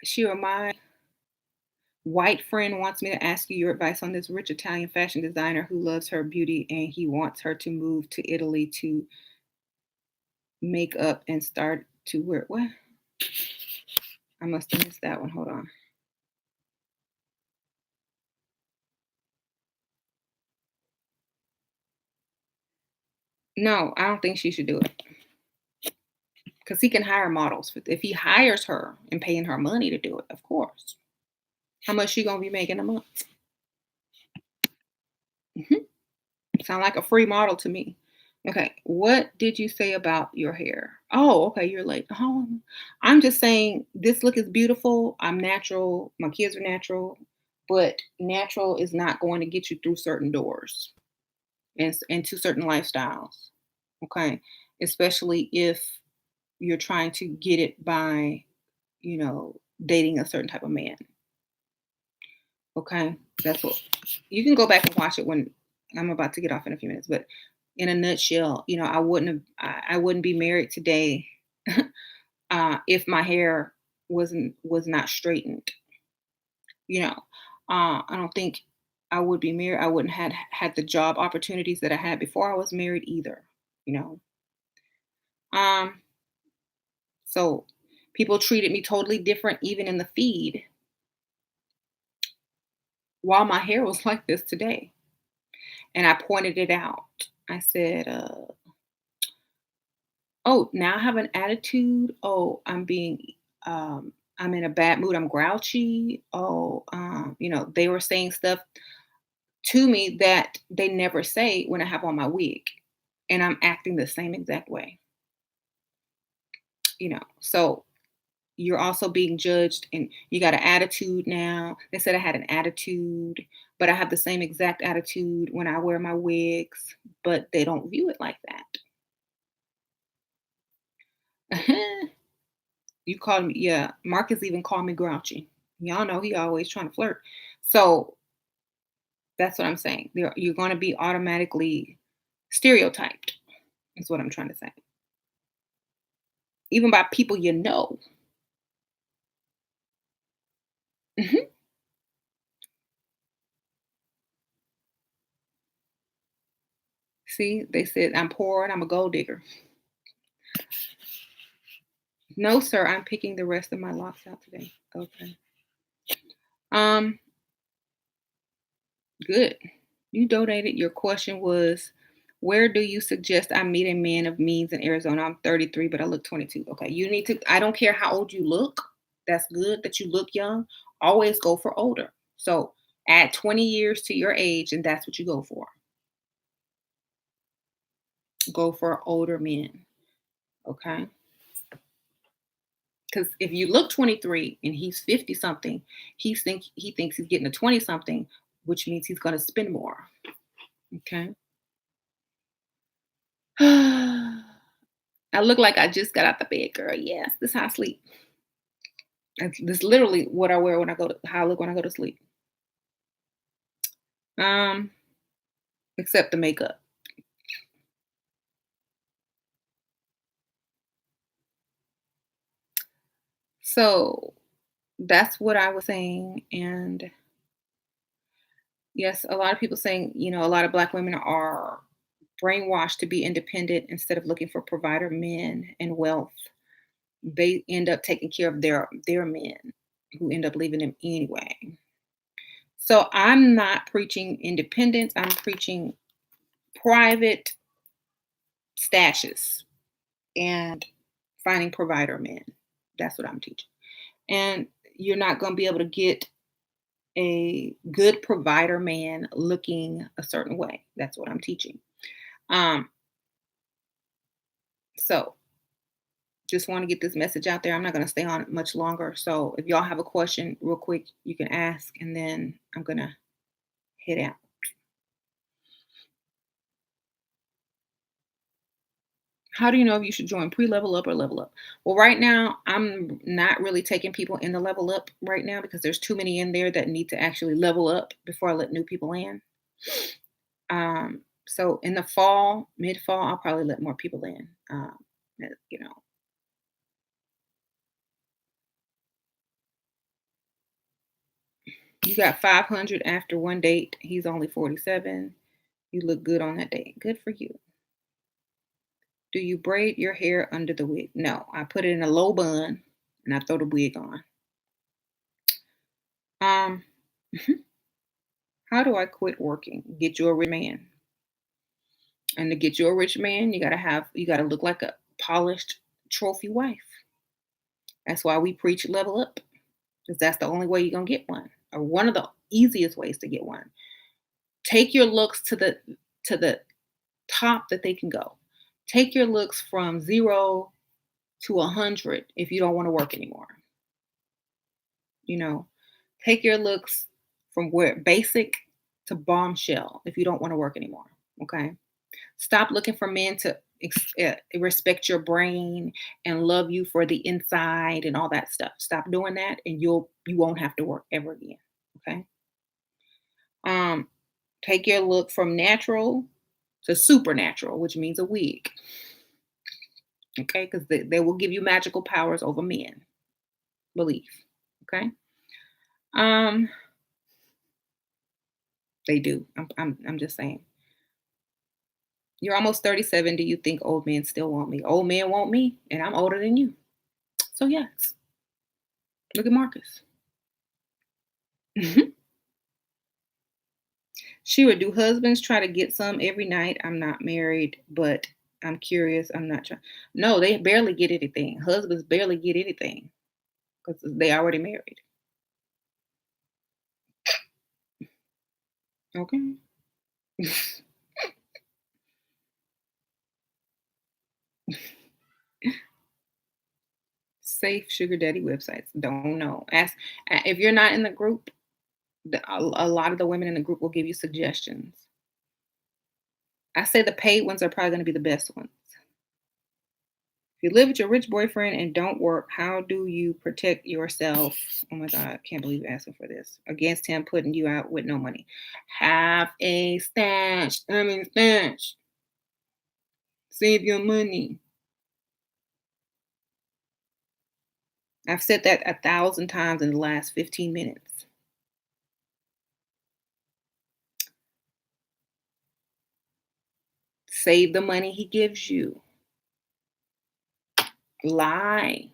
She or my white friend wants me to ask you your advice on this rich Italian fashion designer who loves her beauty and he wants her to move to Italy to make up and start to wear what? I must have missed that one. Hold on. No, I don't think she should do it because he can hire models. If he hires her and paying her money to do it, of course. How much she gonna be making a month? Mhm. Sound like a free model to me. Okay, what did you say about your hair? Oh, okay, you're late. Oh, I'm just saying this look is beautiful. I'm natural. My kids are natural, but natural is not going to get you through certain doors and into certain lifestyles. Okay, especially if you're trying to get it by, dating a certain type of man. Okay, that's what you can go back and watch it when I'm about to get off in a few minutes. But in a nutshell, I wouldn't be married today if my hair was not straightened. You know, I don't think I would be married. I wouldn't had the job opportunities that I had before I was married either. You know, um, so people treated me totally different even in the feed while my hair was like this today, and I pointed it out. I said, "Oh, now I have an attitude. Oh, I'm in a bad mood. I'm grouchy. Oh, they were saying stuff to me that they never say when I have on my wig, and I'm acting the same exact way. So you're also being judged, and you got an attitude now. They said I had an attitude, but I have the same exact attitude when I wear my wigs, but they don't view it like that." You called me, yeah. Marcus even called me grouchy. Y'all know he always trying to flirt. So that's what I'm saying. You're going to be automatically stereotyped. Is what I'm trying to say. Even by people you know. Mhm. See, they said I'm poor and I'm a gold digger. No, sir. I'm picking the rest of my locks out today. Okay. Um. Good. You donated. Your question was, where do you suggest I meet a man of means in Arizona? I'm 33, but I look 22. Okay. You need to, I don't care how old you look. That's good that you look young. Always go for older. So add 20 years to your age, and that's what you go for. Go for older men. Okay. Because if you look 23 and he's 50 something, he thinks he's getting a 20 something, which means he's going to spend more. Okay. I look like I just got out the bed, girl. Yes, this is how I sleep. This literally what I wear when I go to how I look when I go to sleep. Um, except the makeup. So that's what I was saying. And Yes, a lot of people saying, a lot of black women are brainwashed to be independent instead of looking for provider men and wealth. They end up taking care of their men who end up leaving them anyway. So I'm not preaching independence. I'm preaching private stashes and finding provider men. That's what I'm teaching. And you're not going to be able to get a good provider man looking a certain way. That's what I'm teaching. Um, so just want to get this message out there. I'm not going to stay on it much longer. So if y'all have a question real quick, you can ask, and then I'm going to head out. How do you know if you should join pre-level up or level up? Well, right now, I'm not really taking people in the level up right now because there's too many in there that need to actually level up before I let new people in. So in the fall, mid fall, I'll probably let more people in. You know, you got 500 after one date. He's only 47. You look good on that date. Good for you. Do you braid your hair under the wig? No, I put it in a low bun and I throw the wig on. Um, how do I quit working? Get you a rich man. And to get you a rich man, you gotta look like a polished trophy wife. That's why we preach level up, because that's the only way you're gonna get one, or one of the easiest ways to get one. Take your looks to the top that they can go. Take your looks from 0 to 100 if you don't want to work anymore. You know, take your looks from where basic to bombshell if you don't want to work anymore. Okay. Stop looking for men to respect your brain and love you for the inside and all that stuff. Stop doing that, and you won't have to work ever again. Okay. Um, take your look from natural to supernatural, which means a wig. Okay, because they will give you magical powers over men. Believe. Okay. Um, they do. I'm just saying. You're almost 37. Do you think old men still want me? Old men want me, and I'm older than you. So yes. Look at Marcus. She would do husbands try to get some every night. I'm not married, but I'm curious. I'm not trying. No, they barely get anything. Husbands barely get anything because they already married. Okay. Safe sugar daddy websites. Don't know. Ask if you're not in the group. A lot of the women in the group will give you suggestions. I say the paid ones are probably going to be the best ones. If you live with your rich boyfriend and don't work, how do you protect yourself? Oh my God, I can't believe you're asking for this. Against him putting you out with no money. Have a stash. Stash. Save your money. I've said that 1,000 times in the last 15 minutes. Save the money he gives you. Lie.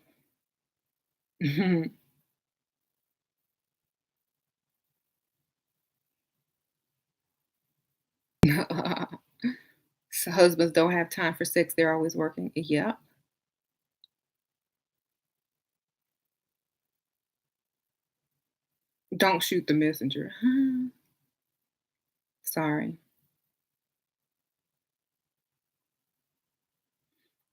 So husbands don't have time for sex, they're always working. Yep. Don't shoot the messenger. Sorry.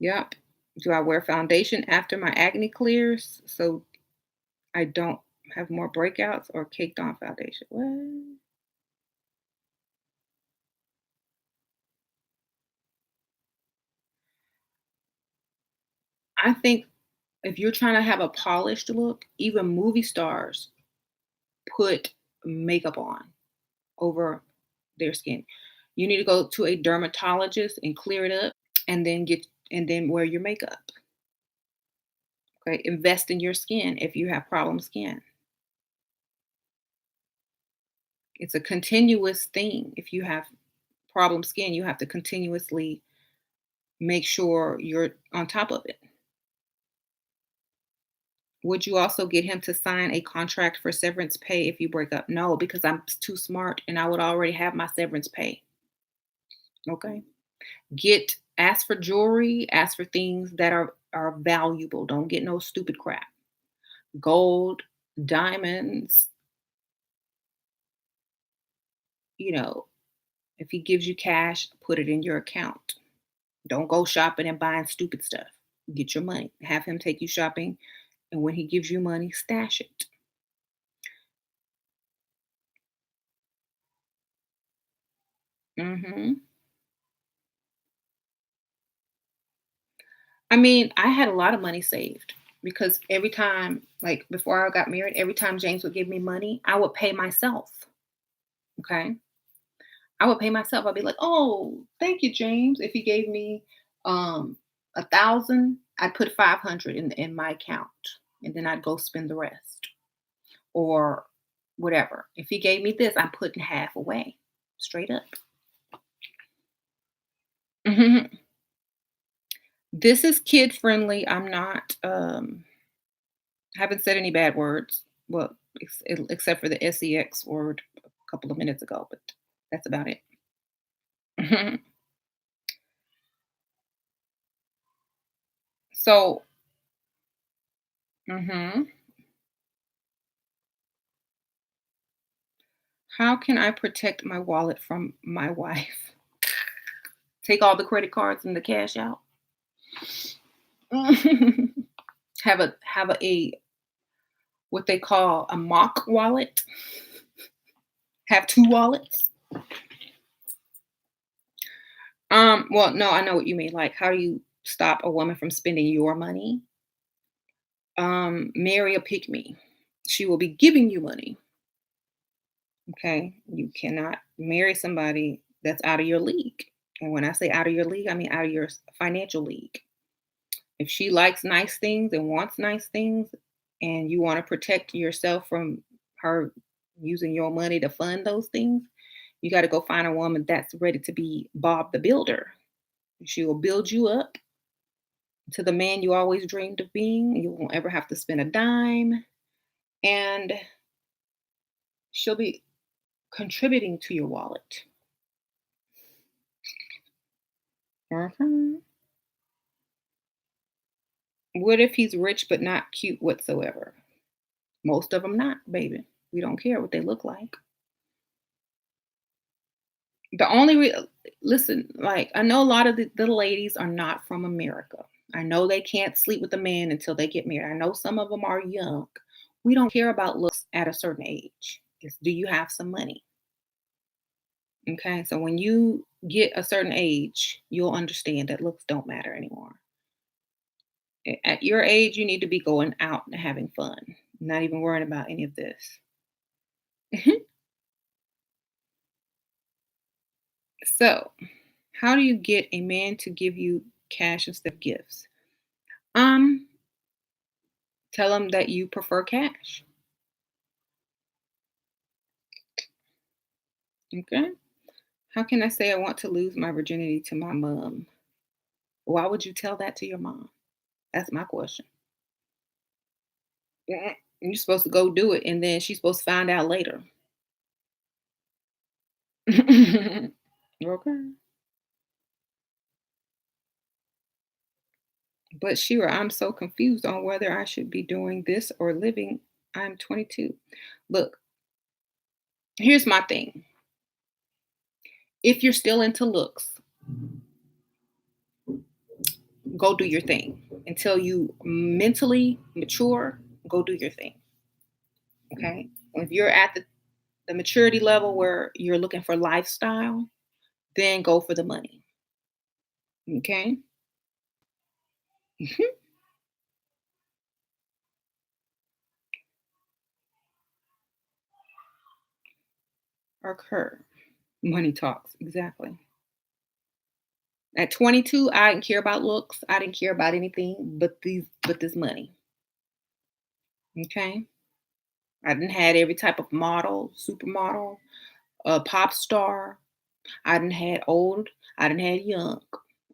Yep. Do I wear foundation after my acne clears so I don't have more breakouts, or caked on foundation? What? I think if you're trying to have a polished look, even movie stars put makeup on over their skin. You need to go to a dermatologist and clear it up and then wear your makeup. Okay? Invest in your skin if you have problem skin. It's a continuous thing. If you have problem skin, you have to continuously make sure you're on top of it. Would you also get him to sign a contract for severance pay if you break up? No, because I'm too smart and I would already have my severance pay. Okay. Ask for jewelry, ask for things that are valuable. Don't get no stupid crap. Gold, diamonds, you know, if he gives you cash, put it in your account. Don't go shopping and buying stupid stuff. Get your money. Have him take you shopping, and when he gives you money, stash it. Mhm. I mean, I had a lot of money saved because every time, like before I got married, every time James would give me money, I would pay myself. Okay. I would pay myself. I'd be like, "Oh, thank you, James." If he gave me 1,000, I'd put 500 in my account, and then I'd go spend the rest or whatever. If he gave me this, I'm putting half away, straight up. Mhm. This is kid friendly. I'm not. Haven't said any bad words. Well, except for the sex word a couple of minutes ago, but that's about it. So, mhm. How can I protect my wallet from my wife? Take all the credit cards and the cash out. Have a what they call a mock wallet. Have two wallets. Well, no, I know what you mean. Like, how do you stop a woman from spending your money? Marry a pick me. She will be giving you money. Okay. You cannot marry somebody that's out of your league. And when I say out of your league, I mean out of your financial league. If she likes nice things and wants nice things, and you want to protect yourself from her using your money to fund those things, you got to go find a woman that's ready to be Bob the Builder. She will build you up to the man you always dreamed of being. You won't ever have to spend a dime, and she'll be contributing to your wallet. Mhm. What if he's rich but not cute whatsoever? Most of them not, baby. We don't care what they look like. The only listen, like I know a lot of the ladies are not from America. I know they can't sleep with a man until they get married. I know some of them are young. We don't care about looks at a certain age. It's do you have some money? Okay, so when you get a certain age, you'll understand that looks don't matter anymore. At your age, you need to be going out and having fun, not even worrying about any of this. So, how do you get a man to give you cash instead of gifts? Um, Tell him that you prefer cash. Okay. How can I say I want to lose my virginity to my mom? Why would you tell that to your mom? That's my question. Yeah. You're supposed to go do it, and then she's supposed to find out later. Okay. But Shira, I'm so confused on whether I should be doing this or living. I'm 22. Look, here's my thing. If you're still into looks, go do your thing. Until you mentally mature, go do your thing. Okay. If you're at the maturity level where you're looking for lifestyle, then go for the money. Okay. Occur. Money talks. Exactly. At 22, I didn't care about looks. I didn't care about anything but this money. Okay. I didn't had every type of model, supermodel. a pop star. I done had old, I done had young,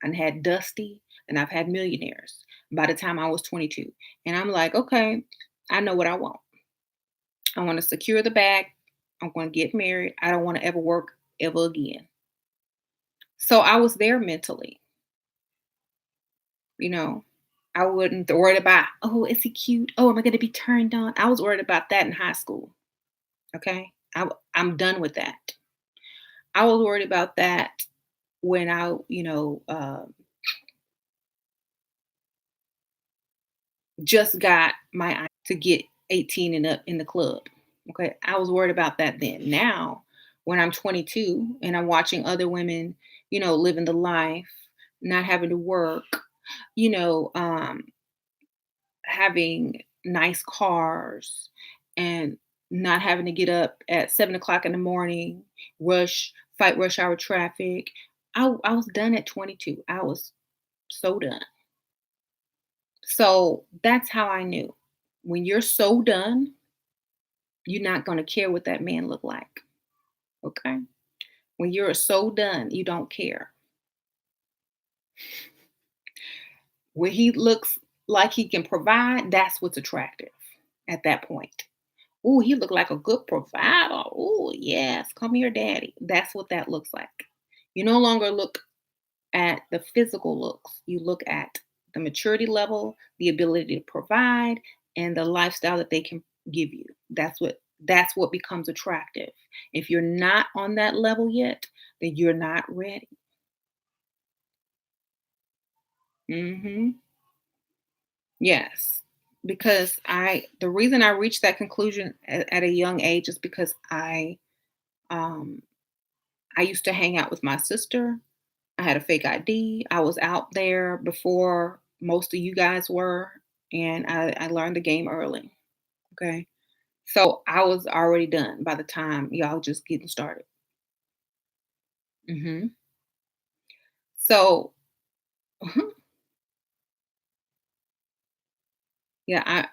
I done had dusty, and I've had millionaires by the time I was 22. And I'm like, okay, I know what I want. I want to secure the bag. I'm going to get married. I don't want to ever work ever again. So I was there mentally, you know. I wasn't worried about, oh, is he cute? Oh, am I going to be turned on? I was worried about that in high school. Okay. I'm done with that. I was worried about that when just got my to get 18 and up in the club. Okay. I was worried about that then. Now, when I'm 22 and I'm watching other women, living the life, not having to work, you know, um, having nice cars and not having to get up at 7 o'clock in the morning, fight rush hour traffic. I was done at 22. I was so done. So that's how I knew. When you're so done, you're not going to care what that man looked like. Okay. When you're so done, you don't care. When he looks like he can provide, that's what's attractive at that point. Oh, he looked like a good provider. Oh, yes. Come here, daddy. That's what that looks like. You no longer look at the physical looks. You look at the maturity level, the ability to provide, and the lifestyle that they can give you. That's what becomes attractive. If you're not on that level yet, then you're not ready. Mhm. Yes. Because the reason I reached that conclusion at a young age is because um I used to hang out with my sister. I had a fake ID. I was out there before most of you guys were, and I learned the game early. Okay. So I was already done by the time y'all just getting started. Hmm. So, yeah,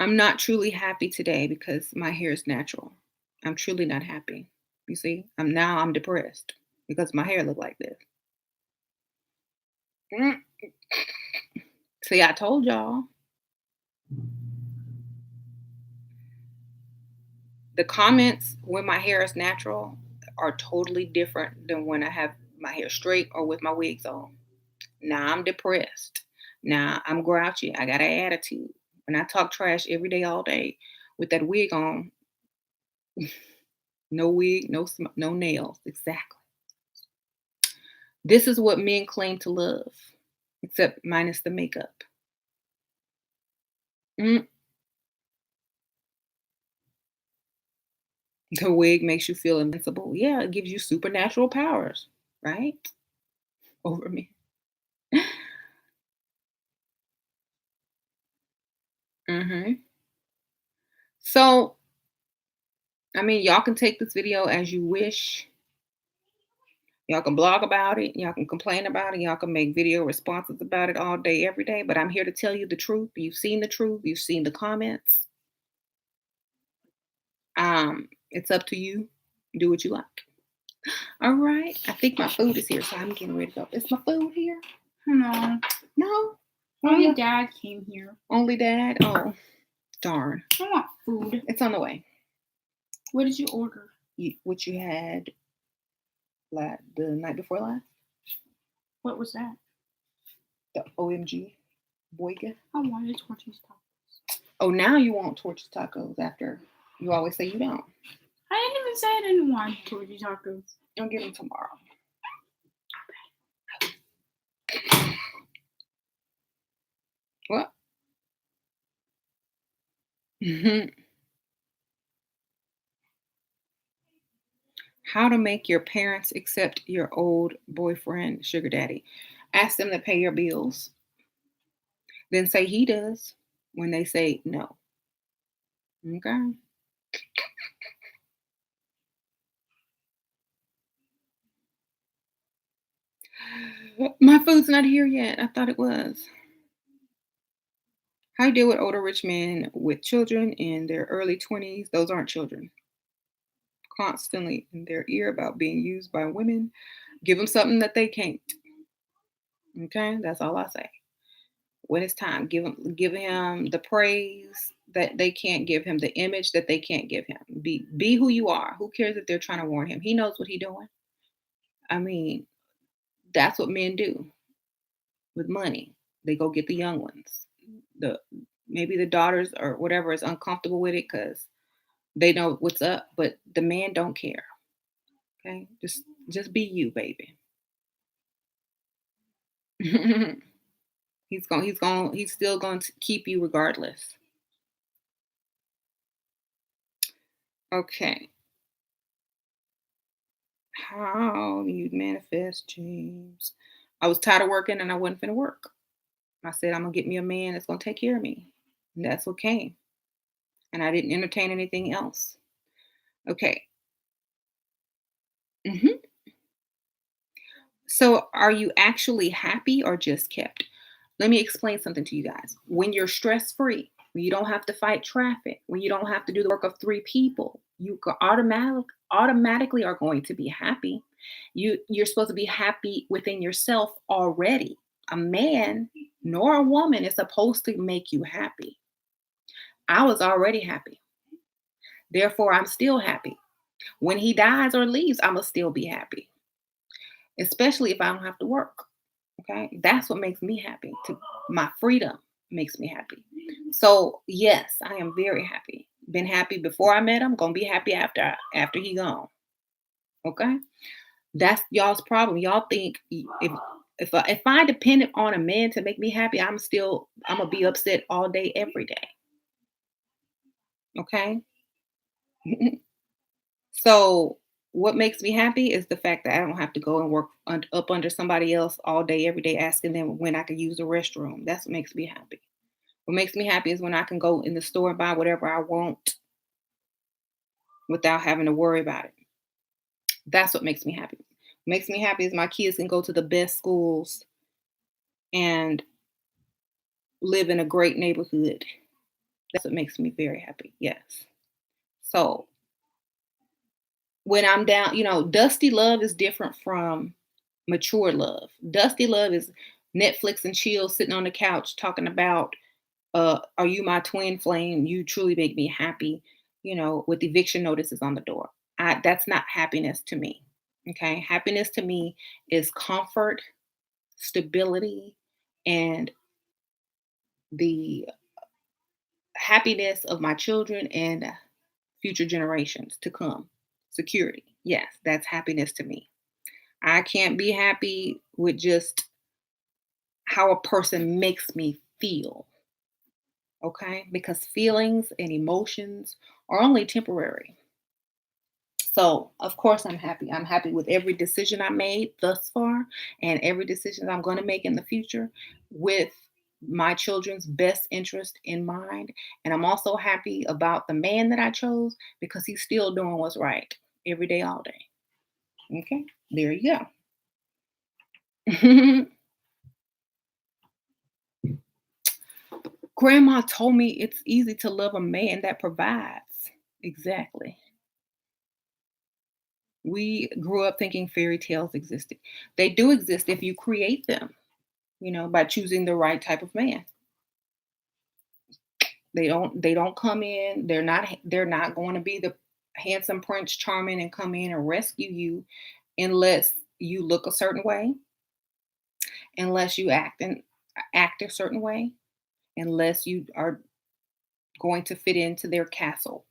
I'm not truly happy today because my hair is natural. I'm truly not happy. You see, I'm depressed because my hair look like this. Mm. See, I told y'all the comments when my hair is natural are totally different than when I have my hair straight or with my wigs on. Now I'm depressed. Now I'm grouchy. I got an attitude. When I talk trash every day, all day with that wig on, no wig, no nails. Exactly. This is what men claim to love, except minus the makeup. Mm, the wig makes you feel invincible. Yeah, it gives you supernatural powers, right? Over me. Hmm. So, I mean, y'all can take this video as you wish. Y'all can blog about it. Y'all can complain about it. Y'all can make video responses about it all day, every day. But I'm here to tell you the truth. You've seen the truth. You've seen the comments. It's up to you. Do what you like. All right. I think my food is here, so I'm getting ready to go. Is my food here? No. No. Only Dad came here. Only Dad? Oh, darn. I want food. It's on the way. What did you order? What you had the night before last? What was that? The OMG boyga. I wanted tortillas tacos. Oh, now you want torch tacos after you always say you don't. I didn't even say I didn't want tortilla tacos. I'll get them tomorrow. What? How to make your parents accept your old boyfriend, sugar daddy. Ask them to pay your bills. Then say he does when they say no. Okay. My food's not here yet. I thought it was. How you deal with older rich men with children in their early 20s? Those aren't children. constantly in their ear about being used by women. Give them something that they can't. Okay, that's all I say. When it's time, give him the praise that they can't give him, the image that they can't give him. Be who you are. Who cares if they're trying to warn him? He knows what he's doing. I mean, that's what men do with money. They go get the young ones. The maybe the daughters or whatever is uncomfortable with it because they know what's up, but the man don't care. Okay, just be you, baby. he's still going to keep you regardless. Okay. How do you manifest James? I was tired of working and I wasn't finna work. I said, I'm gonna get me a man that's gonna take care of me. And that's what came. And I didn't entertain anything else. Okay. hmm So are you actually happy or just kept? Let me explain something to you guys. When you're stress free, when you don't have to fight traffic, when you don't have to do the work of three people, you automatically are going to be happy. You're supposed to be happy within yourself already. A man nor a woman is supposed to make you happy. I was already happy. Therefore, I'm still happy. When he dies or leaves, I'm going to still be happy, especially if I don't have to work. Okay, that's what makes me happy. To my freedom makes me happy. So yes, I am very happy. Been happy before I met him. Gonna be happy after he gone. Okay, that's y'all's problem. Y'all think if I depended on a man to make me happy, I'm gonna be upset all day every day. Okay, so what makes me happy is the fact that I don't have to go and work up under somebody else all day every day asking them when I can use the restroom. That's what makes me happy. What makes me happy is when I can go in the store and buy whatever I want without having to worry about it. That's what makes me happy. What makes me happy is my kids can go to the best schools and live in a great neighborhood. That's what makes me very happy. Yes. So when I'm down, dusty love is different from mature love. Dusty love is Netflix and chill, sitting on the couch talking about are you my twin flame? You truly make me happy, with eviction notices on the door. That's not happiness to me. Okay. Happiness to me is comfort, stability, and the happiness of my children and future generations to come. Security. Yes, that's happiness to me. I can't be happy with just how a person makes me feel. Okay. Because feelings and emotions are only temporary. So, of course, I'm happy. I'm happy with every decision I made thus far and every decision I'm going to make in the future with my children's best interest in mind. And I'm also happy about the man that I chose because he's still doing what's right every day, all day. Okay, there you go. Grandma told me it's easy to love a man that provides. Exactly. We grew up thinking fairy tales existed. They do exist if you create them, by choosing the right type of man. They don't come in, they're not going to be the handsome prince charming and come in and rescue you unless you look a certain way, unless you act a certain way, unless you are going to fit into their castle.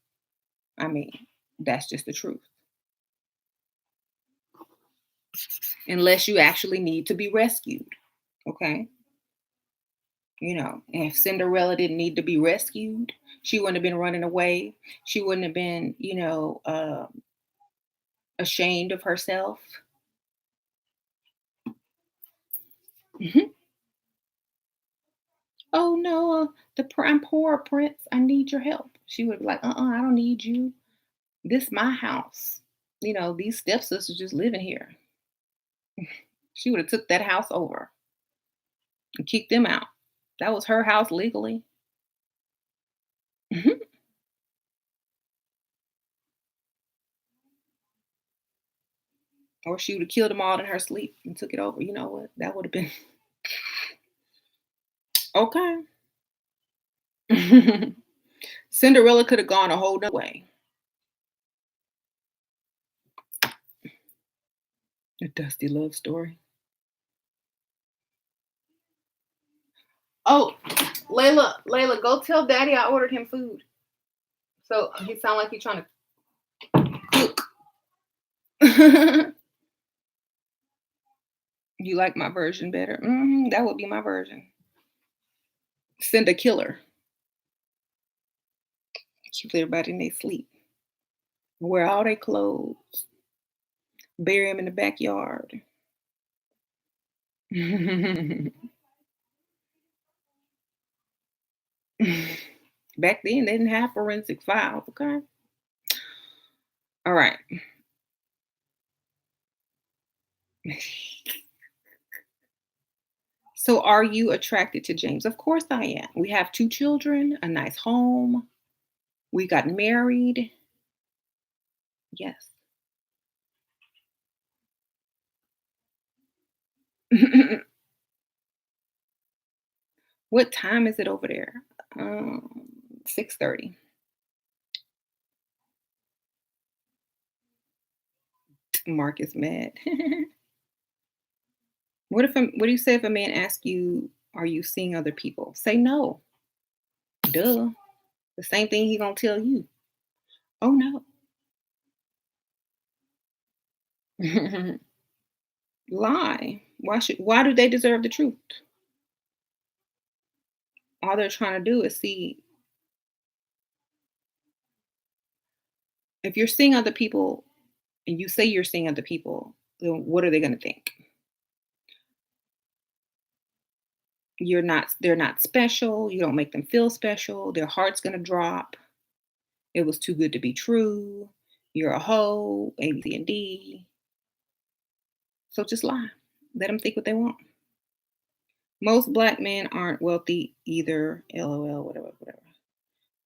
I mean, that's just the truth. Unless you actually need to be rescued. Okay. If Cinderella didn't need to be rescued, she wouldn't have been running away. She wouldn't have been, ashamed of herself. Mhm. Oh no, I'm poor, Prince. I need your help. She would be like, I don't need you. This my house. These stepsisters just living here. She would have took that house over and kicked them out. That was her house legally. Mhm. Or she would have killed them all in her sleep and took it over. You know what? That would have been okay. Cinderella could have gone a whole nother way. A dusty love story. Oh, Layla, go tell Daddy I ordered him food. So he sound like he's trying to cook. You like my version better? That would be my version. Send a killer. Keep everybody in their sleep. Wear all their clothes. Bury them in the backyard. Back then, they didn't have forensic files. Okay. All right. So, are you attracted to James? Of course, I am. We have two children, a nice home. We got married. Yes. What time is it over there? 6:30. Mark is mad. What do you say if a man asks you, "Are you seeing other people?" Say no. Duh. The same thing he gonna tell you. Oh no. Lie. Why do they deserve the truth? All they're trying to do is see if you're seeing other people and you say you're seeing other people, then what are they gonna think? They're not special, you don't make them feel special, their heart's gonna drop. It was too good to be true. You're a hoe, A, B, C, and D. So just lie. Let them think what they want. Most black men aren't wealthy either. LOL, whatever, whatever.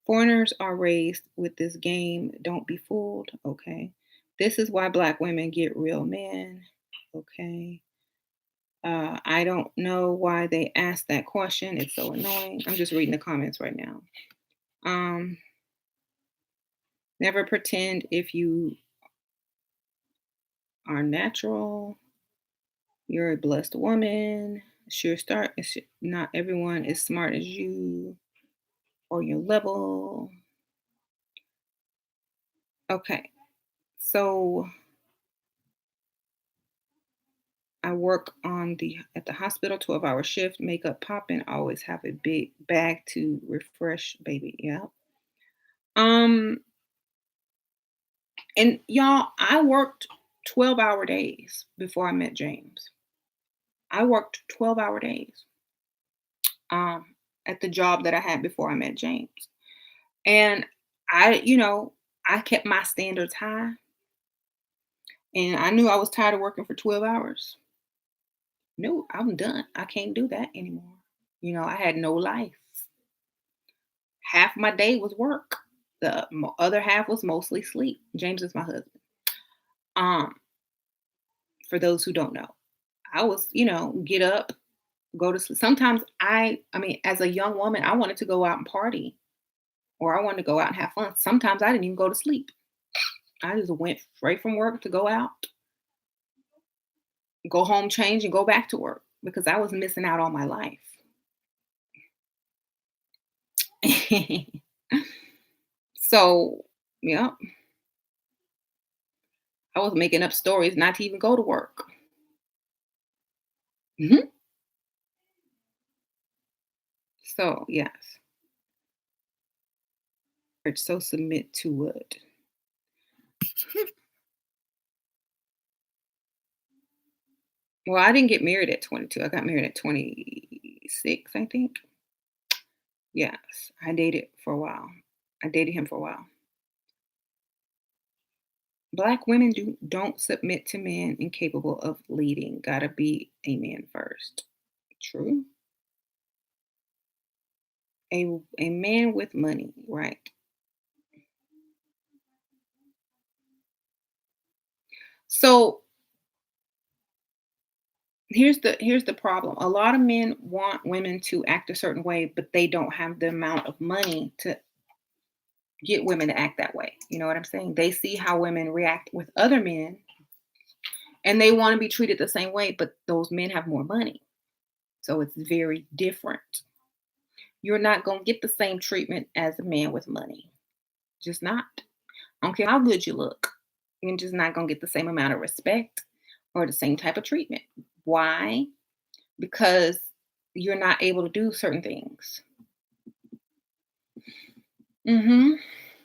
Foreigners are raised with this game. Don't be fooled. Okay. This is why black women get real men. Okay. I don't know why they asked that question. It's so annoying. I'm just reading the comments right now. Um, Never pretend if you are natural. You're a blessed woman. Sure, start. Not everyone is smart as you or your level. Okay, so I work on the at the hospital, 12-hour shift, makeup popping. Always have a big bag to refresh, baby. Yeah. Um, and y'all, I worked 12-hour days before I met James. I worked 12-hour days. Um, at the job that I had before I met James. And I kept my standards high and I knew I was tired of working for 12 hours. No, I'm done. I can't do that anymore. I had no life. Half my day was work. The other half was mostly sleep. James is my husband. Um, for those who don't know, I was, get up, go to sleep. Sometimes I mean, as a young woman, I wanted to go out and party or I wanted to go out and have fun. Sometimes I didn't even go to sleep. I just went straight from work to go out, go home, change, and go back to work because I was missing out on my life. So, yeah, I was making up stories not to even go to work. Mhm. So, yes, so submit to it. Well, I didn't get married at 22. I got married at 26, I think. Yes, I dated for a while. I dated him for a while. Black women don't submit to men incapable of leading. Gotta be a man first. True. A man with money, right? So Here's the problem. A lot of men want women to act a certain way, but they don't have the amount of money to get women to act that way. You know what I'm saying? They see how women react with other men and they want to be treated the same way, but those men have more money. So it's very different. You're not going to get the same treatment as a man with money. Just not. I don't care how good you look. You're just not going to get the same amount of respect or the same type of treatment. Why? Because you're not able to do certain things. Mhm.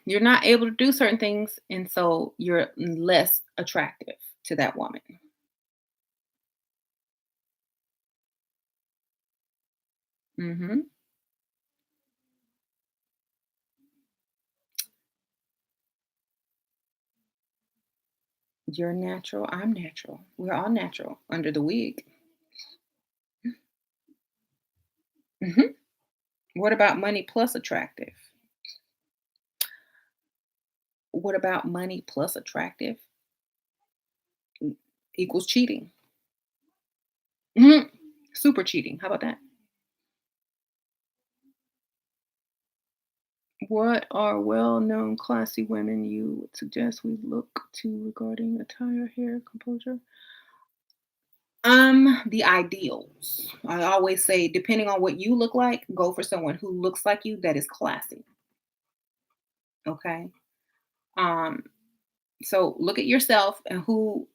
You're not able to do certain things, and so you're less attractive to that woman. Mhm. You're natural, I'm natural. We're all natural under the wig. Mhm. What about money plus attractive? What about money plus attractive equals cheating? Mhm. Super cheating. How about that? What are well-known classy women you would suggest we look to regarding attire, hair, composure? The ideals. I always say, depending on what you look like, go for someone who looks like you that is classy. Okay. Um, so look at yourself and who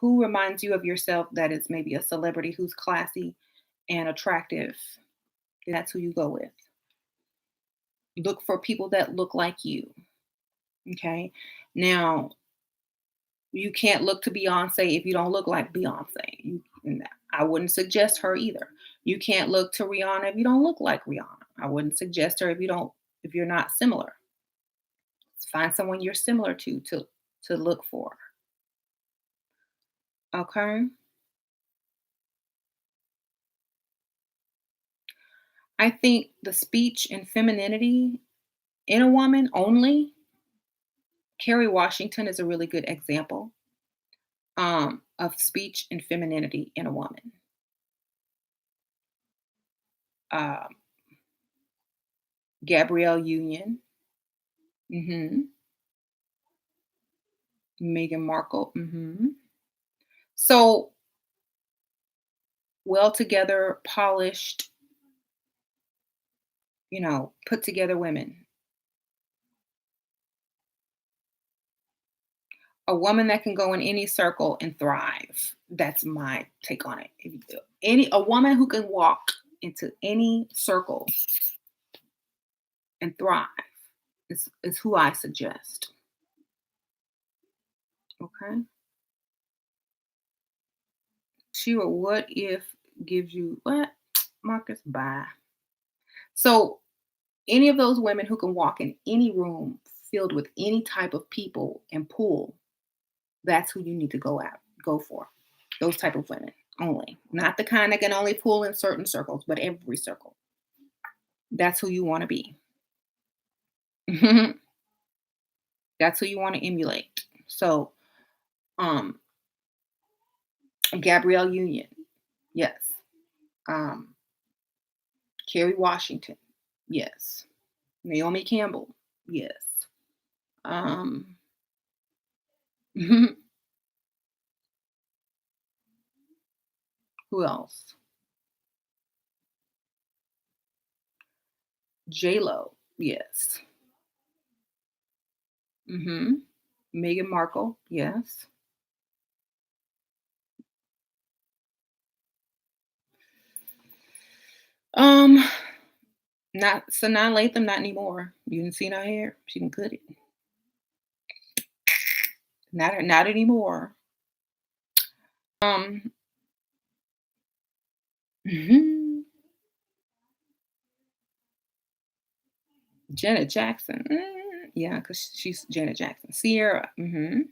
reminds you of yourself that is maybe a celebrity who's classy and attractive. That's who you go with. Look for people that look like you. Okay. Now, you can't look to Beyonce if you don't look like Beyonce. I wouldn't suggest her either. You can't look to Rihanna if you don't look like Rihanna. I wouldn't suggest her if you're not similar. Find someone you're similar to look for. Okay? I think the speech and femininity in a woman only, Kerry Washington is a really good example of speech and femininity in a woman. Um, Gabrielle Union, hmm Meghan Markle. So well together, polished, put together women. A woman that can go in any circle and thrive. That's my take on it. Any a woman who can walk into any circle and thrive is who I suggest. Okay. Sheila, what if gives you what? Marcus, bye. So any of those women who can walk in any room filled with any type of people and pull, that's who you need to go for. Those type of women only. Not the kind that can only pull in certain circles, but every circle. That's who you want to be. That's who you want to emulate. So, um, Gabrielle Union, yes. Um, Kerry Washington, yes. Naomi Campbell, yes. Um, who else? J Lo, yes. Meghan Markle, yes. Um, Not Sanaa Lathan, not anymore. You didn't see her hair? She can cut it. Not anymore. Um, mhm. Janet Jackson. Yeah, because she's Janet Jackson. Sierra. Kim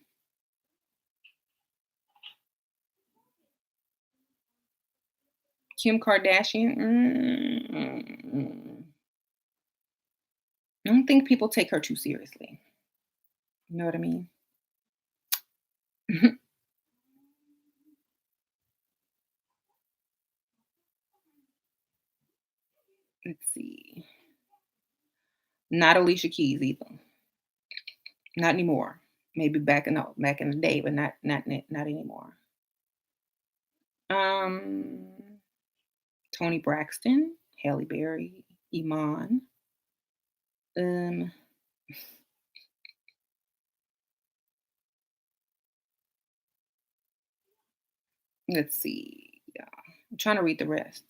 Kardashian. I don't think people take her too seriously. You know what I mean? Let's see. Not Alicia Keys either. Not anymore. Maybe back in the day, but not anymore. Um, Tony Braxton, Halle Berry, Iman. Um, let's see. Yeah, I'm trying to read the rest.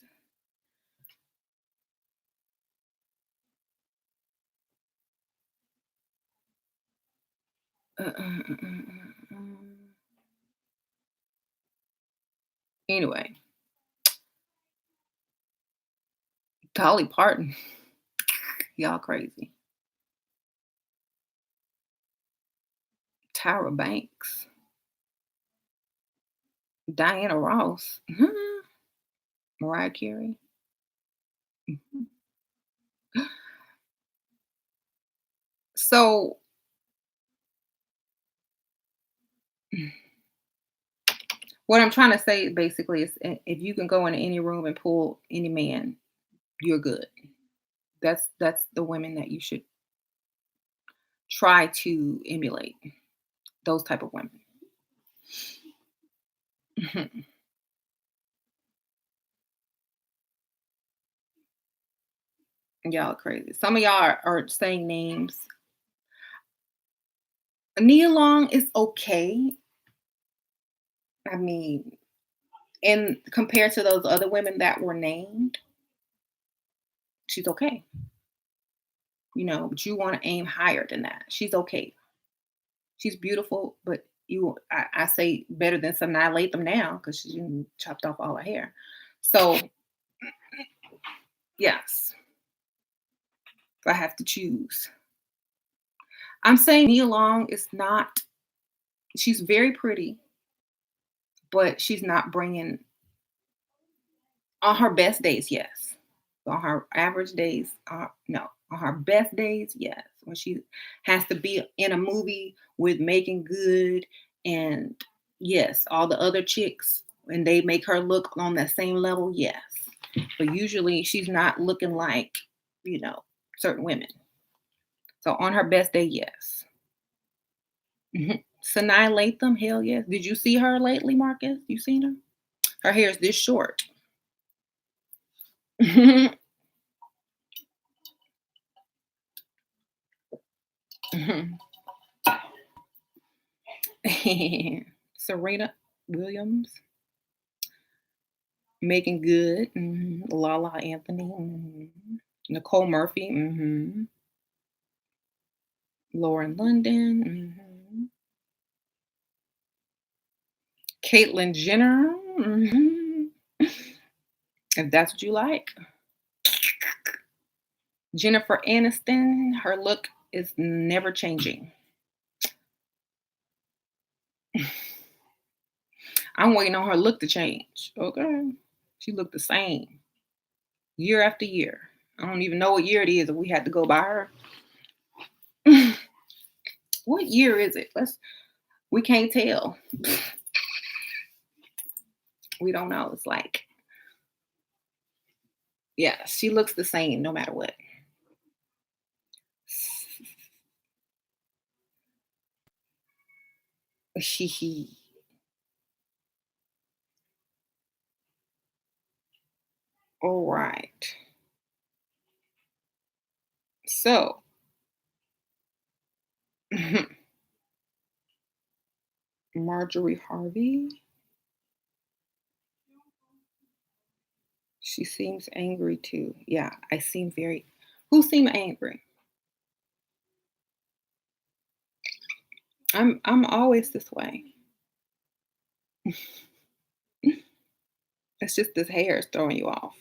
Anyway, Dolly Parton, y'all crazy. Tyra Banks, Diana Ross, Mariah Carey. Mhm. So what I'm trying to say basically is if you can go into any room and pull any man, you're good. That's the women that you should try to emulate. Those type of women. Y'all are crazy. Some of y'all are saying names. Nia Long is okay. I mean, and compared to those other women that were named, she's okay. But you want to aim higher than that. She's okay. She's beautiful, but I say better than some Latham now because she chopped off all her hair. So yes, if I have to choose, I'm saying Nia Long is not. She's very pretty, but she's not bringing on her best days. Yes, on her average days, no. On her best days, yes. When she has to be in a movie with Making Good and yes, all the other chicks, and they make her look on that same level, yes. But usually she's not looking like, you know, certain women. So on her best day, yes. Sanaa Lathan, hell yes. Did you see her lately, Marcus? You seen her? Her hair is this short. Serena Williams, Megan Good, Lala Anthony, Nicole Murphy, Lauren London, Caitlyn Jenner, if that's what you like. Jennifer Aniston, her look is never changing. I'm waiting on her look to change. Okay. She looked the same year after year. I don't even know what year it is if we had to go by her. What year is it? We can't tell. We don't know. It's like, yeah, she looks the same no matter what. All right. So, Marjorie Harvey, she seems angry too. Yeah, I seem very. Who seem angry? I'm always this way. It's just this hair is throwing you off.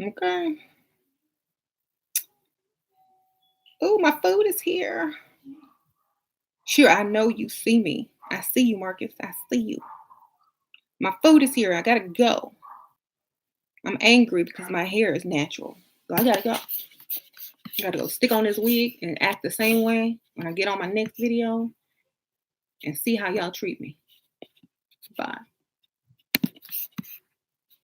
Okay. Oh, my food is here. Sure, I know you see me. I see you, Marcus. I see you. My food is here. I gotta go. I'm angry because my hair is natural. So I gotta go. I gotta go stick on this wig and act the same way when I get on my next video and see how y'all treat me. Bye.